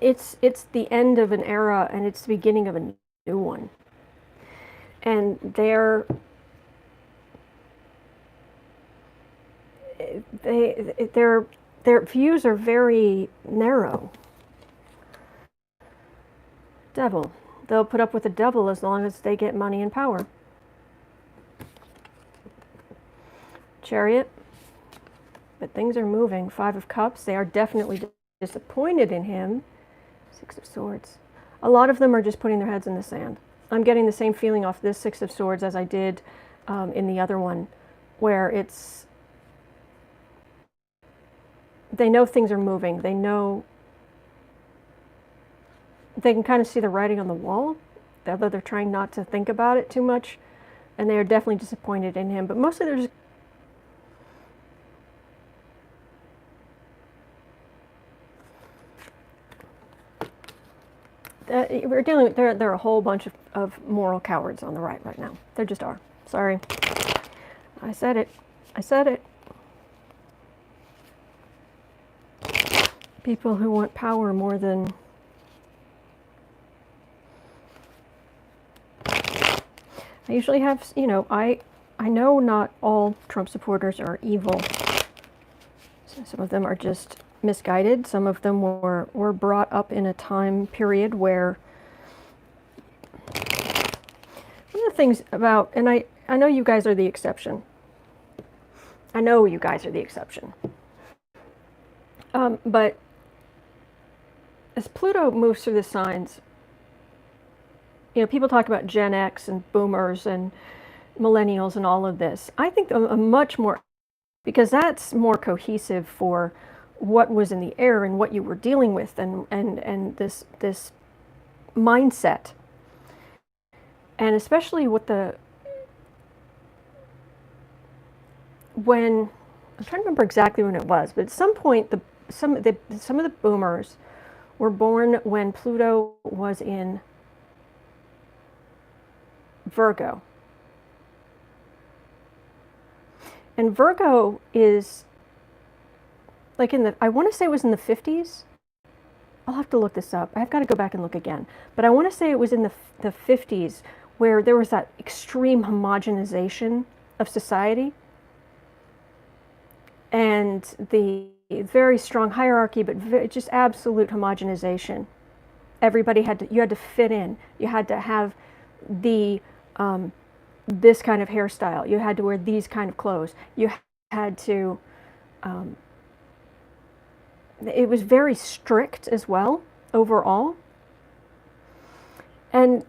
it's the end of an era, and it's the beginning of a new one. And their views are very narrow. Devil. They'll put up with the devil as long as they get money and power. Chariot. But things are moving. 5 of Cups. They are definitely disappointed in him. 6 of Swords. A lot of them are just putting their heads in the sand. I'm getting the same feeling off this 6 of Swords as I did in the other one. where they know things are moving. They can kind of see the writing on the wall, although they're trying not to think about it too much, and they are definitely disappointed in him. But mostly they're just we're dealing with, there are a whole bunch of moral cowards on the right now. There just are. Sorry. I said it. I said it. People who want power more than... I usually have, I know not all Trump supporters are evil. Some of them are just misguided. Some of them were brought up in a time period where... One of the things about, and I know you guys are the exception. I know you guys are the exception. But as Pluto moves through the signs, people talk about Gen X and boomers and millennials and all of this. I think a much more, because that's more cohesive for what was in the air and what you were dealing with and this mindset. And especially with when, I'm trying to remember exactly when it was, but at some point some of the boomers were born when Pluto was in Virgo. And Virgo is like I want to say it was in the 50s. I'll have to look this up. I've got to go back and look again. But I want to say it was in the 50s where there was that extreme homogenization of society and the very strong hierarchy, but just absolute homogenization. Everybody you had to fit in. You had to have this kind of hairstyle. You had to wear these kind of clothes. You had to, it was very strict as well, overall. And,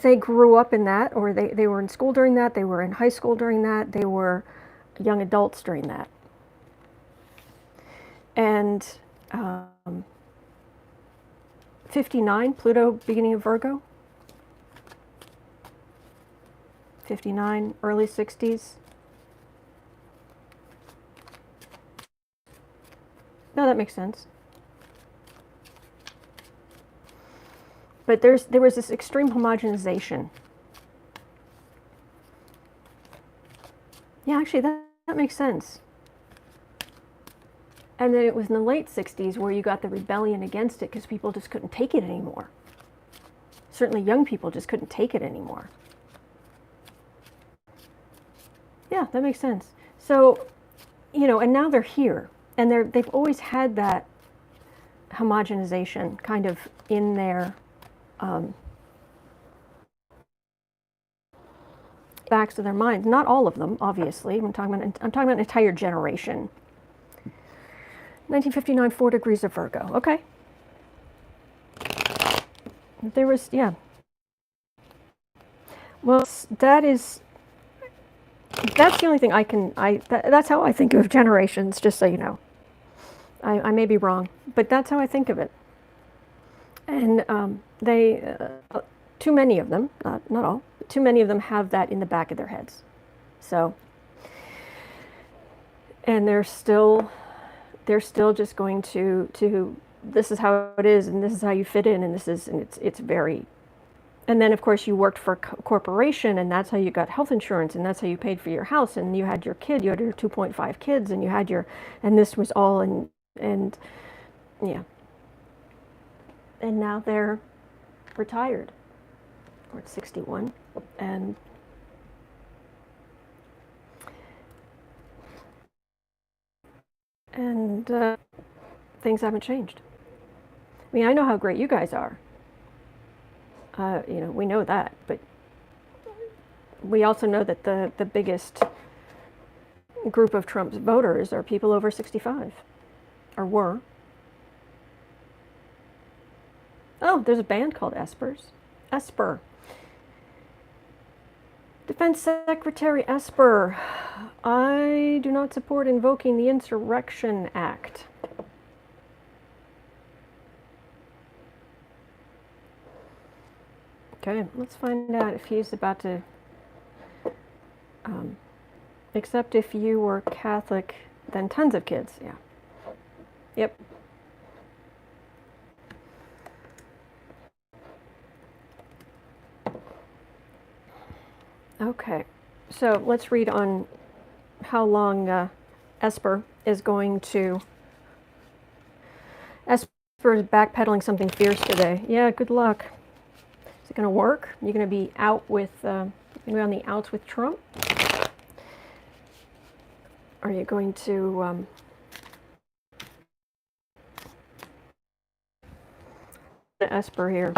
they grew up in that, or they were in school during that, they were in high school during that, they were young adults during that. And 59, Pluto, beginning of Virgo. 59, early 60s. No, that makes sense. But there was this extreme homogenization. Yeah, actually, that makes sense. And then it was in the late 60s where you got the rebellion against it because people just couldn't take it anymore. Certainly young people just couldn't take it anymore. Yeah, that makes sense. So, and now they're here. And they've always had that homogenization kind of in their backs of their minds. Not all of them, obviously. I'm talking about an entire generation. 1959, 4 degrees of Virgo. Okay. There was, yeah. Well, that's the only thing that's how I think of generations, just so you know. I may be wrong, but that's how I think of it. And too many of them, not all, but too many of them have that in the back of their heads. So, and they're still just going to this is how it is, and this is how you fit in, and it's very. And then, of course, you worked for a corporation, and that's how you got health insurance, and that's how you paid for your house, and you had your kid, you had your 2.5 kids, and you had and this was all, and yeah. And now they're retired, or at 61, and things haven't changed. I mean, I know how great you guys are. We know that, but we also know that the biggest group of Trump's voters are people over 65, or were. Oh, there's a band called Espers. Esper. Defense Secretary Esper. I do not support invoking the Insurrection Act. Okay, let's find out if he's about to, except if you were Catholic, then tons of kids, yeah. Yep. Okay, so let's read on how long Esper is going to... Esper is backpedaling something fierce today. Yeah, good luck. Is it going to work? You're going to be out with, you're going to be on the outs with Trump? Are you going to, Esper here,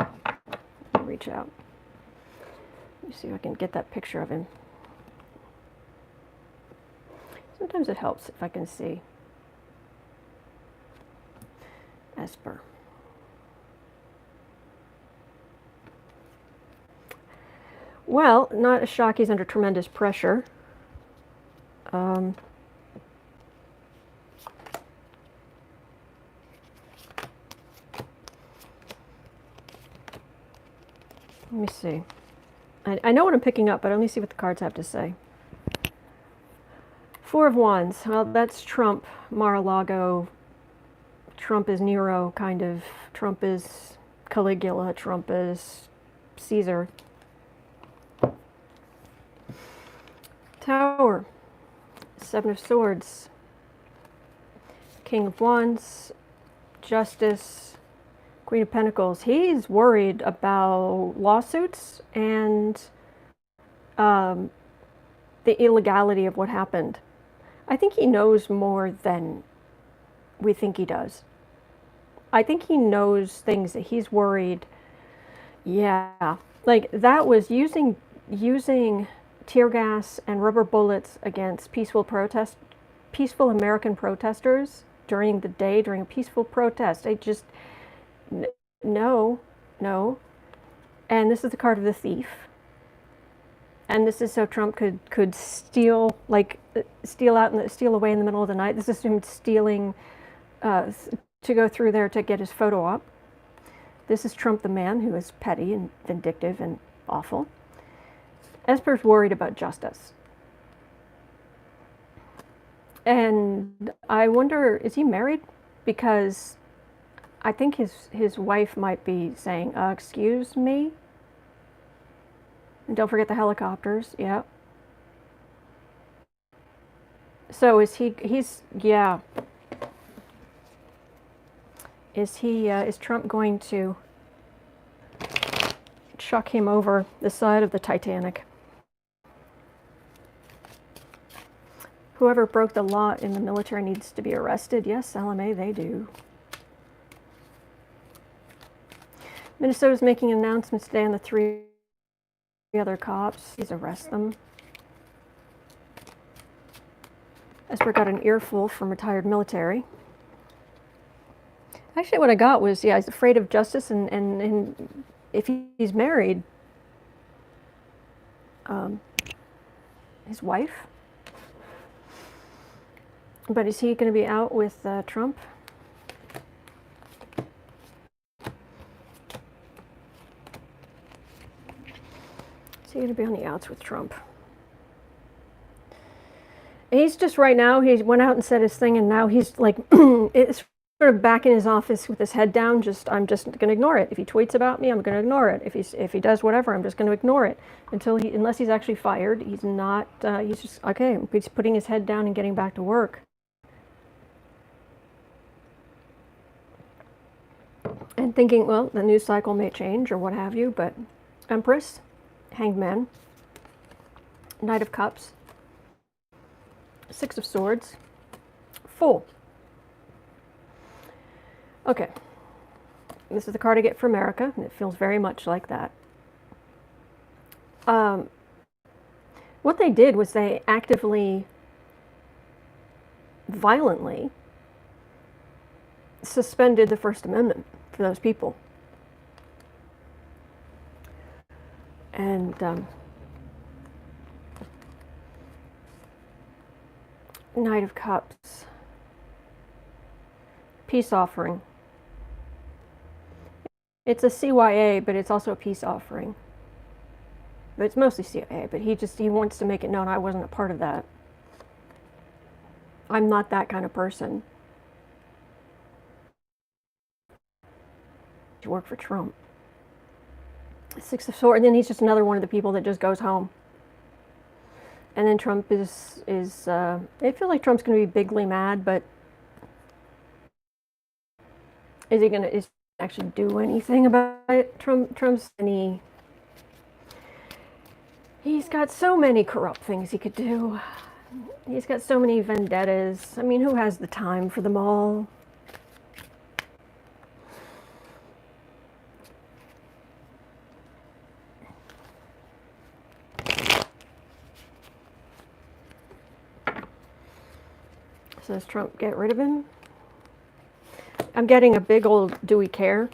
reach out. Let me see if I can get that picture of him. Sometimes it helps if I can see Esper. Well, not a shock, he's under tremendous pressure. Let me see. I know what I'm picking up, but let me see what the cards have to say. Four of Wands. Well, that's Trump, Mar-a-Lago. Trump is Nero, kind of. Trump is Caligula. Trump is Caesar. Tower. Seven of Swords. King of Wands. Justice. Queen of Pentacles. He's worried about lawsuits and the illegality of what happened. I think he knows more than we think he does. I think he knows things that he's worried. Yeah, like that was using tear gas and rubber bullets against peaceful American protesters during the day, during a peaceful protest. I just... No. And this is the card of the thief. And this is so Trump could steal away in the middle of the night. This is him stealing to go through there to get his photo op. This is Trump the man, who is petty and vindictive and awful. Esper's worried about justice. And I wonder, is he married? Because I think his wife might be saying, excuse me? And don't forget the helicopters, yeah. So is yeah. Is Trump going to chuck him over the side of the Titanic? Whoever broke the law in the military needs to be arrested. Yes, LMA, they do. Minnesota's making announcements today on the 3 other cops. Please arrest them. Esper got an earful from retired military. Actually, what I got was, yeah, he's afraid of justice, and if he's married, his wife. But is he going to be out with Trump? Is he going to be on the outs with Trump? He's just right now, he went out and said his thing, and now he's like, it's sort of back in his office with his head down, I'm just going to ignore it. If he tweets about me, I'm going to ignore it. If he does whatever, I'm just going to ignore it. Unless he's actually fired, he's not, he's just, okay, he's putting his head down and getting back to work. And thinking, well, the news cycle may change or what have you, but Empress, Hanged Man, Knight of Cups, Six of Swords, Fool. Okay, this is the card I get for America, and it feels very much like that. What they did was they actively, violently suspended the First Amendment for those people. And Knight of Cups. Peace offering. It's a CYA, but it's also a peace offering. But it's mostly CIA, but he wants to make it known I wasn't a part of that. I'm not that kind of person. To work for Trump. Six of Swords, and then he's just another one of the people that just goes home. And then Trump is I feel like Trump's going to be bigly mad, but is he going to actually do anything about it? Trump's he's got so many corrupt things he could do. He's got so many vendettas. I mean, who has the time for them all? So does Trump get rid of him? I'm getting a big old do we care?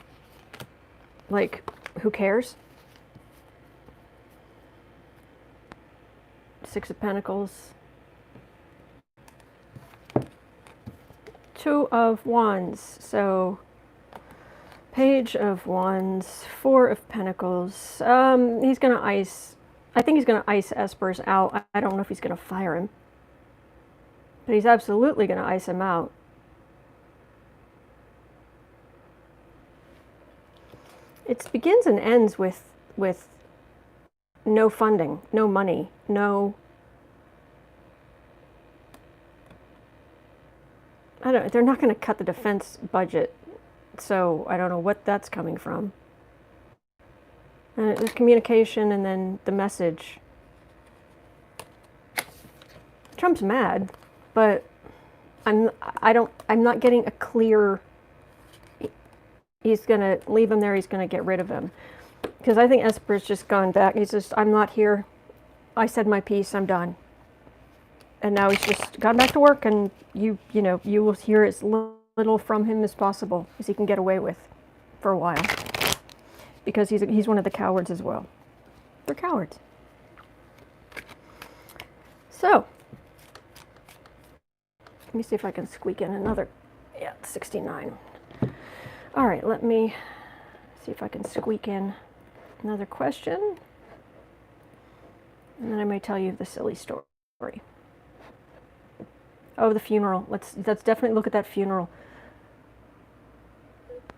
Like, who cares? Six of Pentacles. Two of Wands. So, Page of Wands. Four of Pentacles. He's going to ice. I think he's going to ice Esper's out. I don't know if he's going to fire him. But he's absolutely going to ice him out. It begins and ends with no funding, no money, no... they're not going to cut the defense budget, so I don't know what that's coming from. And there's communication and then the message. Trump's mad, but I'm not getting a clear... He's going to leave him there, he's going to get rid of him. Because I think Esper's just gone back. He's just, I'm not here. I said my piece, I'm done. And now he's just gone back to work, and you will hear as little from him as possible, as he can get away with for a while. Because he's one of the cowards as well. They're cowards. So, let me see if I can squeak in another, 69. All right, let me see if I can squeak in another question. And then I may tell you the silly story. Oh, the funeral. Let's definitely look at that funeral.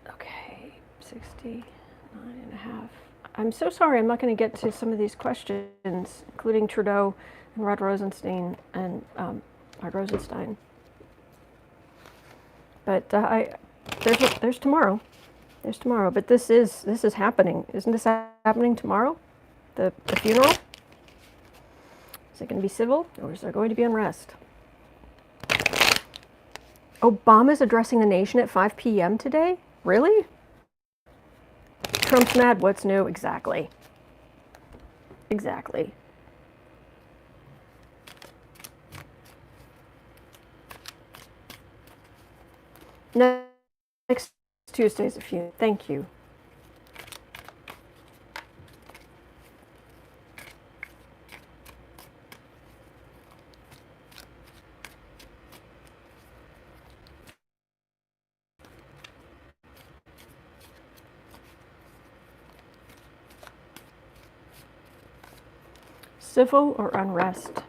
Okay, 69.5. I'm so sorry I'm not going to get to some of these questions, including Trudeau and Rod Rosenstein and Rod Rosenstein. But there's tomorrow. There's tomorrow. But this is happening. Isn't this happening tomorrow? The funeral? Is it going to be civil, or is there going to be unrest? Obama's addressing the nation at 5 p.m. today? Really? Trump's mad. What's new? Exactly. Exactly. Next Tuesday's a few. Thank you. Civil or unrest?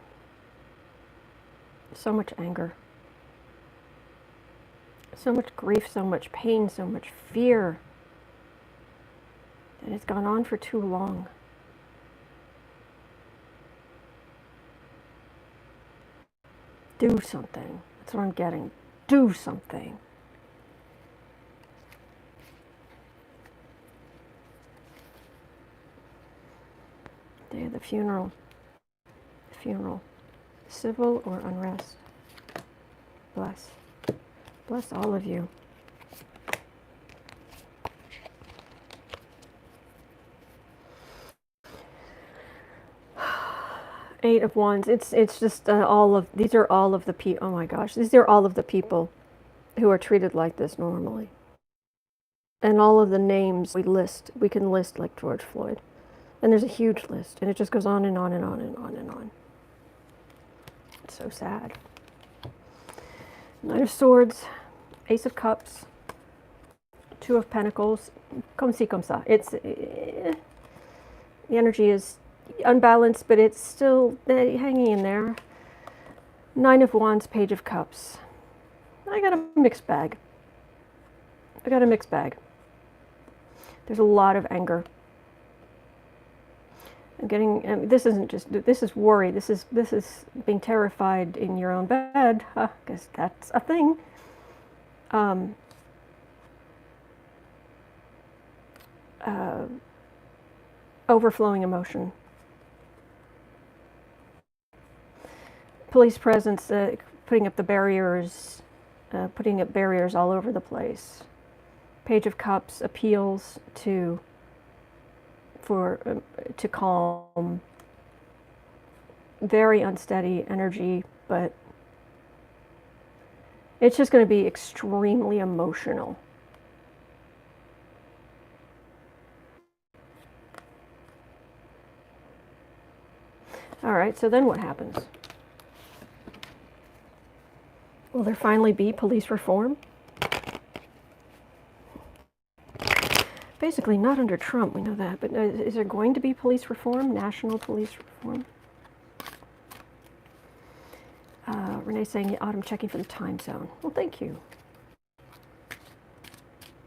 So much anger. So much grief, so much pain, so much fear. And it's gone on for too long. Do something. That's what I'm getting. Do something. Day of the funeral. Funeral. Civil or unrest? Bless. Bless all of you. Eight of Wands. It's just all of these are all of the people. Oh my gosh, these are all of the people who are treated like this normally. And all of the names we can list like George Floyd. And there's a huge list, and it just goes on and on and on and on and on. It's so sad. Knight of Swords, Ace of Cups, Two of Pentacles. Comme ci, comme ça. It's the energy is unbalanced, but it's still hanging in there. Nine of Wands, Page of Cups. I got a mixed bag. There's a lot of anger. I'm getting. This isn't just. This is worry. This is being terrified in your own bed, because that's a thing. Overflowing emotion. Police presence, putting up barriers all over the place. Page of Cups, appeals to calm. Very unsteady energy, but it's just going to be extremely emotional. All right, so then what happens? Will there finally be police reform? Basically, not under Trump, we know that, but is there going to be police reform, national police reform? Renee's saying, Autumn checking for the time zone. Well, thank you.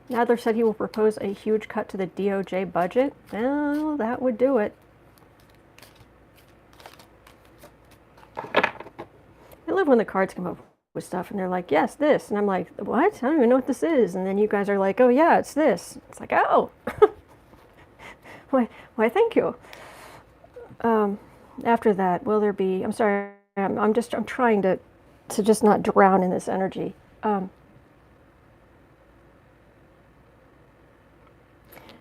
Nadler said he will propose a huge cut to the DOJ budget. Well, that would do it. I love when the cards come up with stuff and they're like, yes, this. And I'm like, what? I don't even know what this is. And then you guys are like, oh, yeah, it's this. It's like, oh. Why, thank you. After that, will there be, I'm sorry, I'm trying to just not drown in this energy.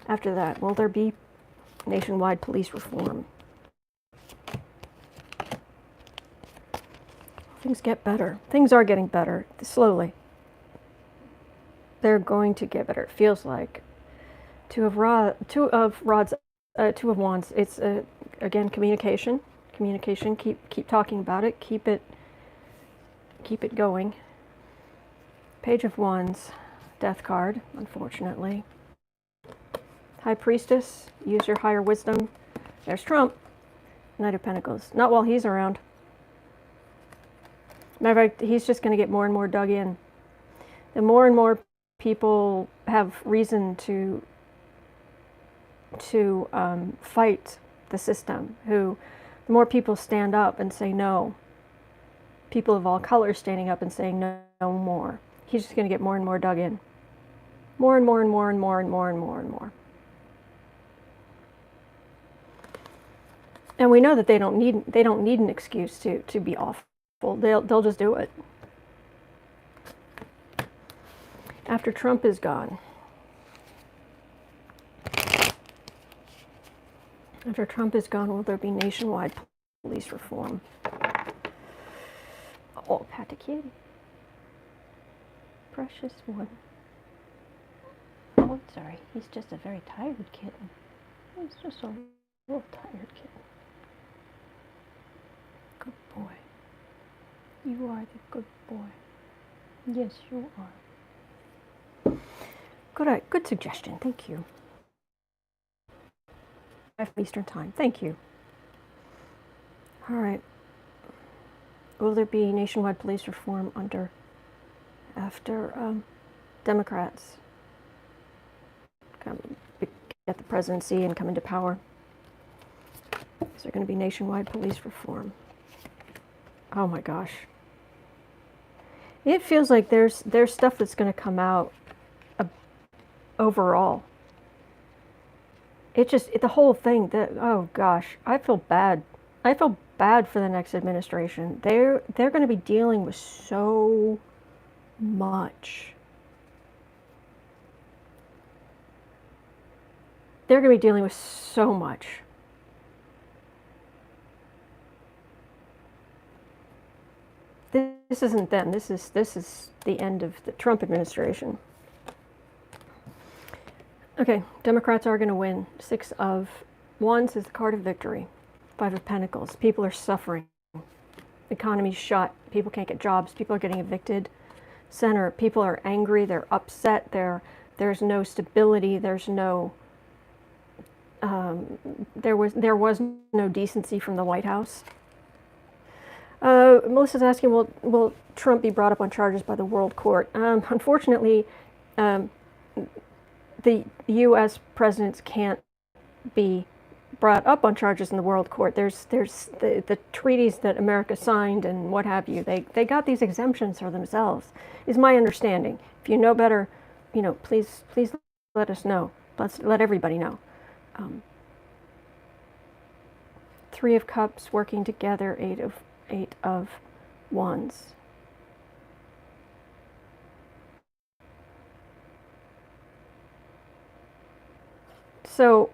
After that, will there be nationwide police reform? Things get better. Things are getting better, slowly. They're going to get better, it feels like. Two of Wands, it's, again, communication. Communication, keep talking about it, keep it going. Page of Wands, Death card, unfortunately. High Priestess, use your higher wisdom. There's Trump. Knight of Pentacles, not while he's around. Matter of fact, he's just going to get more and more dug in. The more and more people have reason to fight the system, the more people stand up and say no. People of all colors standing up and saying no more. He's just going to get more and more dug in. More and more and more and more and more and more and more. And we know that they don't need an excuse to be awful. They'll just do it. After Trump is gone. After Trump is gone, will there be nationwide police reform? Oh, pat the kitty. Precious one. Oh, sorry. He's just a very tired kitten. He's just a little tired kitten. Good boy. You are the good boy. Yes, you are. Good suggestion. Thank you. 5 Eastern Time. Thank you. All right. Will there be nationwide police reform after Democrats get the presidency and come into power? Is there going to be nationwide police reform? Oh my gosh. It feels like there's stuff that's going to come out overall. The whole thing, oh gosh, I feel bad. I feel bad for the next administration. They're going to be dealing with so much. They're going to be dealing with so much. This isn't them. This is the end of the Trump administration. Okay, Democrats are going to win. 6 of Wands is the card of victory. Five of Pentacles. People are suffering. Economy's shut. People can't get jobs. People are getting evicted. Center. People are angry. They're upset. There's no stability. There's no. There was no decency from the White House. Melissa's asking, will Trump be brought up on charges by the World Court? Unfortunately, the U.S. presidents can't be brought up on charges in the World Court. There's the treaties that America signed and what have you. They got these exemptions for themselves, is my understanding. If you know better, please let us know. Let's let everybody know. Three of Cups working together. Eight of Wands. So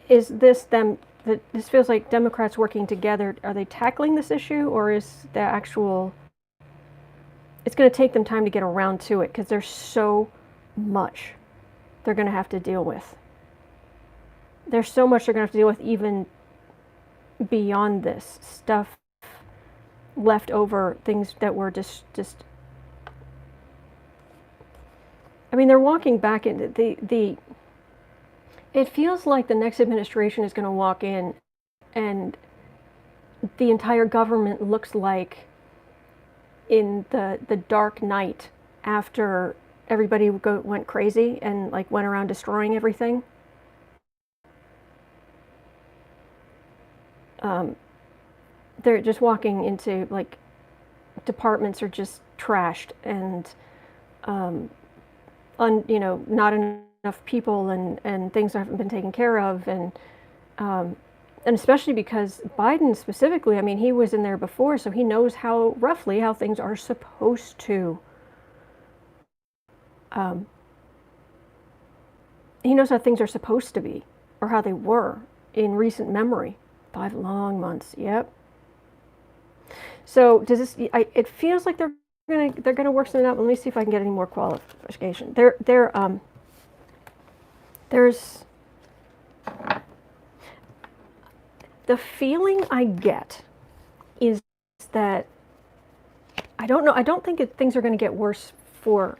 is this them, this feels like Democrats working together. Are they tackling this issue, or is the actual, it's going to take them time to get around to it because there's so much they're going to have to deal with. There's so much they're going to have to deal with even beyond this stuff, left over things that were just I mean, they're walking back into the it feels like the next administration is going to walk in and the entire government looks like in the dark night after everybody went crazy and like went around destroying everything. They're just walking into like departments are just trashed and not enough people and things haven't been taken care of and especially because Biden specifically, I mean, he was in there before, so he knows roughly how things are supposed to. He knows how things are supposed to be or how they were in recent memory. 5 long months. Yep. So does this? It feels like they're gonna work something out. Let me see if I can get any more qualification. There's the feeling I get is that I don't know. I don't think things are going to get worse for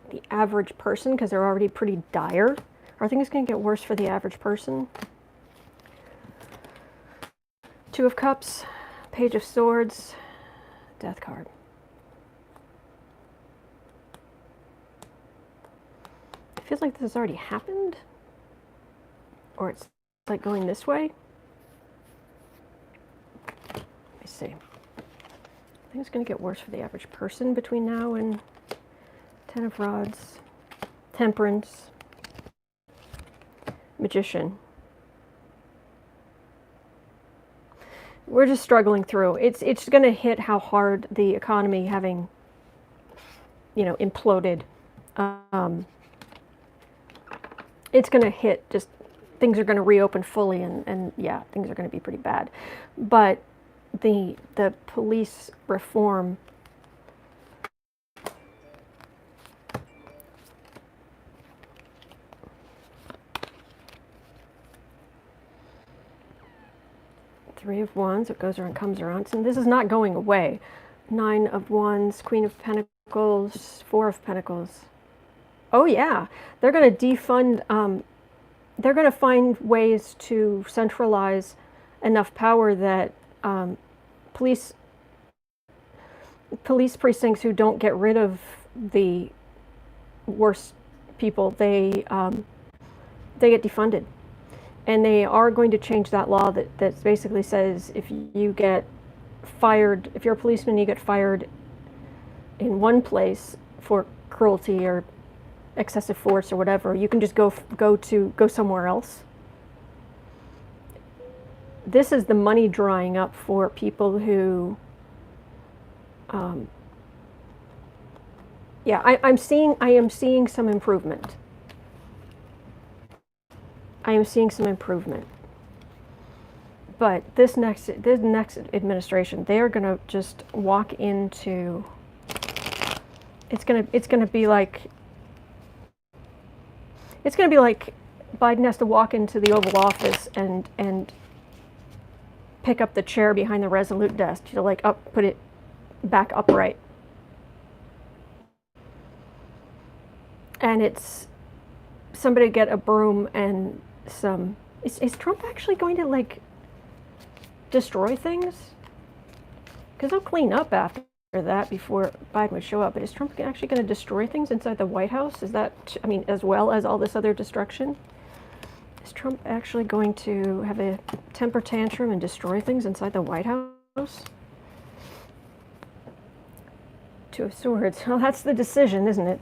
the average person because they're already pretty dire. Are things going to get worse for the average person? Two of Cups, Page of Swords, Death card. It feels like this has already happened. Or it's like going this way. Let me see. I think it's going to get worse for the average person between now and 10 of Rods, Temperance, Magician. We're just struggling through. It's going to hit how hard the economy having, imploded. It's going to hit just things are going to reopen fully and yeah, things are going to be pretty bad. But the police reform Three of Wands, it goes around, comes around. So this is not going away. 9 of Wands, Queen of Pentacles, 4 of Pentacles. Oh yeah, they're going to defund, they're going to find ways to centralize enough power that police precincts who don't get rid of the worst people, they get defunded. And they are going to change that law that basically says if you get fired, if you're a policeman and you get fired in one place for cruelty or excessive force or whatever, you can just go somewhere else. This is the money drying up for people who, I am seeing some improvement. I am seeing some improvement. But this next administration, they are going to just walk into. It's going to be like Biden has to walk into the Oval Office and pick up the chair behind the Resolute desk to like put it back upright. And it's somebody get a broom and some. Is Trump actually going to like destroy things? Because they'll clean up after that before Biden would show up. But is Trump actually going to destroy things inside the White House? Is that, I mean, as well as all this other destruction? Is Trump actually going to have a temper tantrum and destroy things inside the White House? Two of Swords. Well, that's the decision, isn't it?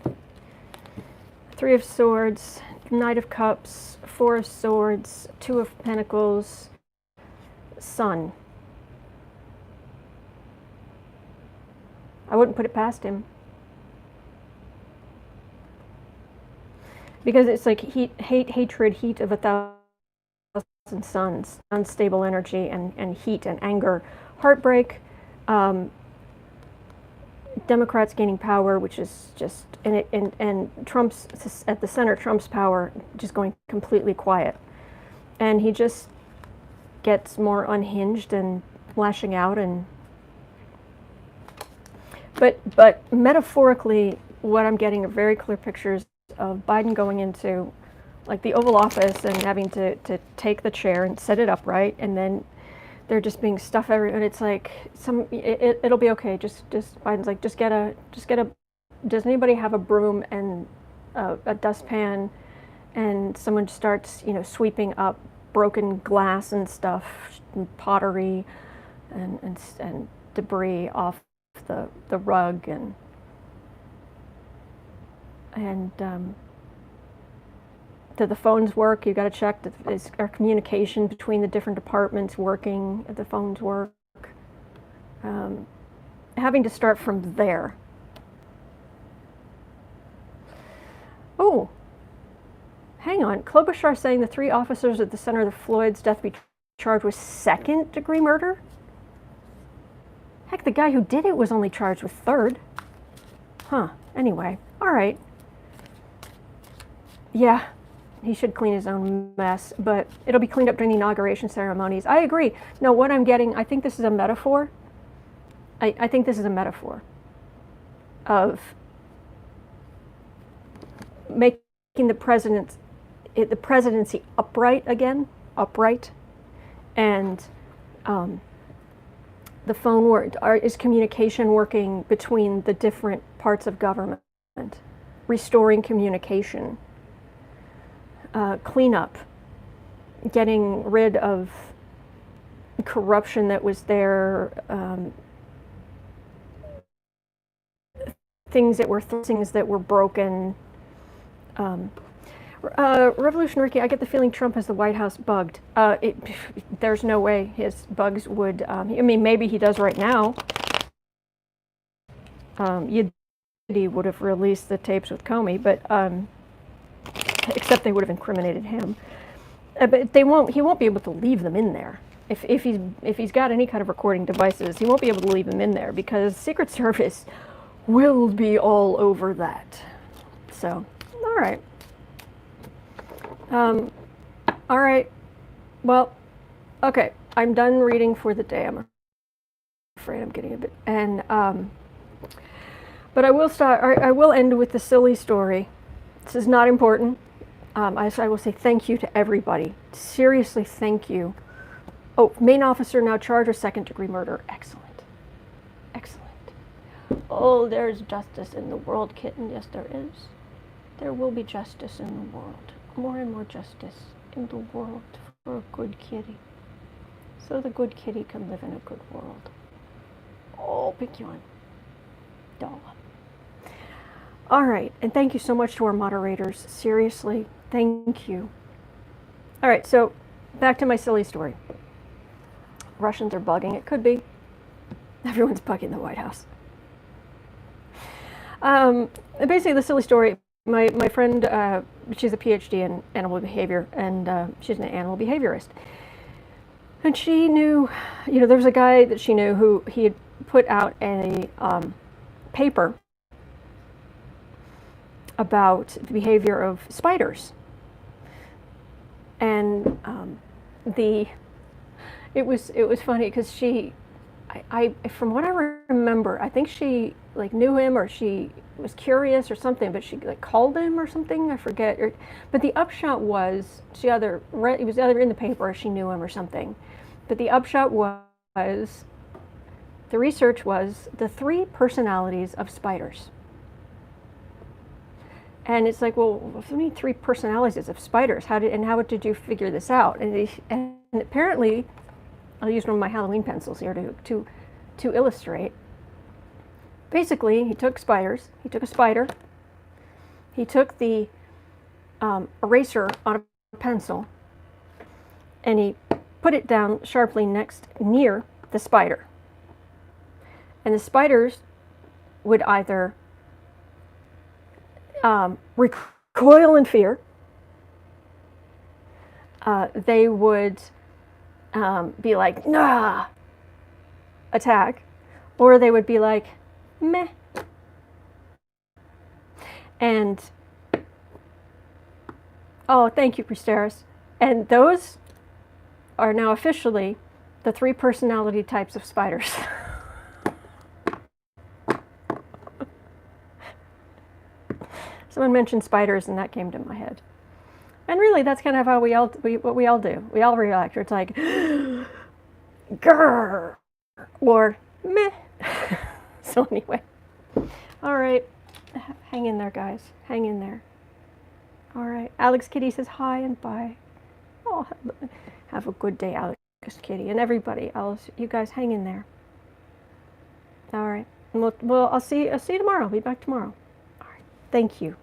Three of Swords, Knight of Cups, Four of Swords, Two of Pentacles, Sun. I wouldn't put it past him. Because it's like hatred, heat of 1,000 suns, unstable energy and heat and anger, heartbreak, Democrats gaining power, which is just, and Trump's at the center, Trump's power just going completely quiet. And he just gets more unhinged and lashing out and but metaphorically, what I'm getting are very clear pictures of Biden going into like the Oval Office and having to take the chair and set it upright, and then they're just being stuff everywhere, and it's like it'll be okay. Just Biden's like just get a. Does anybody have a broom and a dustpan, and someone starts sweeping up broken glass and stuff, and pottery, and debris off the rug and do the phones work? You got to check that is our communication between the different departments working. The phones work. Having to start from there. Oh, hang on. Klobuchar saying the 3 officers at the center of the Floyd's death be charged with second-degree murder. Heck, the guy who did it was only charged with third. Huh. Anyway, all right. Yeah, he should clean his own mess, but it'll be cleaned up during the inauguration ceremonies. I agree. No, what I'm getting, I think this is a metaphor. I think this is a metaphor of making the presidency upright again, and the phone work is communication working between the different parts of government, restoring communication, cleanup, getting rid of corruption that was there, things that were broken. Revolution Ricky, I get the feeling Trump has the White House bugged. There's no way his bugs would. I mean, maybe he does right now. He would have released the tapes with Comey, but except they would have incriminated him. But they won't. He won't be able to leave them in there. If he's got any kind of recording devices, he won't be able to leave them in there because Secret Service will be all over that. So, all right. All right. Well, okay. I'm done reading for the day. I'm afraid I'm getting a bit. And but I will start. I will end with the silly story. This is not important. I will say thank you to everybody. Seriously, thank you. Oh, main officer now charged with second-degree murder. Excellent. Excellent. Oh, there's justice in the world, kitten. Yes, there is. There will be justice in the world. More and more justice in the world for a good kitty. So the good kitty can live in a good world. Oh, big yawn. Doll. All right, and thank you so much to our moderators. Seriously, thank you. All right, so back to my silly story. Russians are bugging. It could be. Everyone's bugging the White House. Basically, the silly story, my friend, she's a PhD in animal behavior, and she's an animal behaviorist. And she knew, there was a guy that she knew who he had put out a paper about the behavior of spiders. the it was funny because I from what I remember, I think she like knew him or she was curious or something, but she like called him or something. I forget. But the upshot was she either read, it was either in the paper or she knew him or something. But the upshot was the research was the 3 personalities of spiders. And it's like, well, what do you mean 3 personalities of spiders? How did you figure this out? And apparently, I'll use one of my Halloween pencils here to illustrate. Basically, he took spiders. He took a spider. He took the eraser on a pencil, and he put it down sharply near the spider. And the spiders would either recoil in fear. They would be like, nah, attack, or they would be like, meh. And, oh, thank you, Priesteris. And those are now officially the 3 personality types of spiders. Someone mentioned spiders, and that came to my head. And really, that's kind of how what we all do. We all react. It's like, grrr, or meh. So anyway, all right, hang in there, guys. Hang in there. All right, Alex Kitty says hi and bye. Oh, have a good day, Alex Kitty, and everybody else. You guys, hang in there. All right, and I'll see you tomorrow. I'll be back tomorrow. All right, thank you.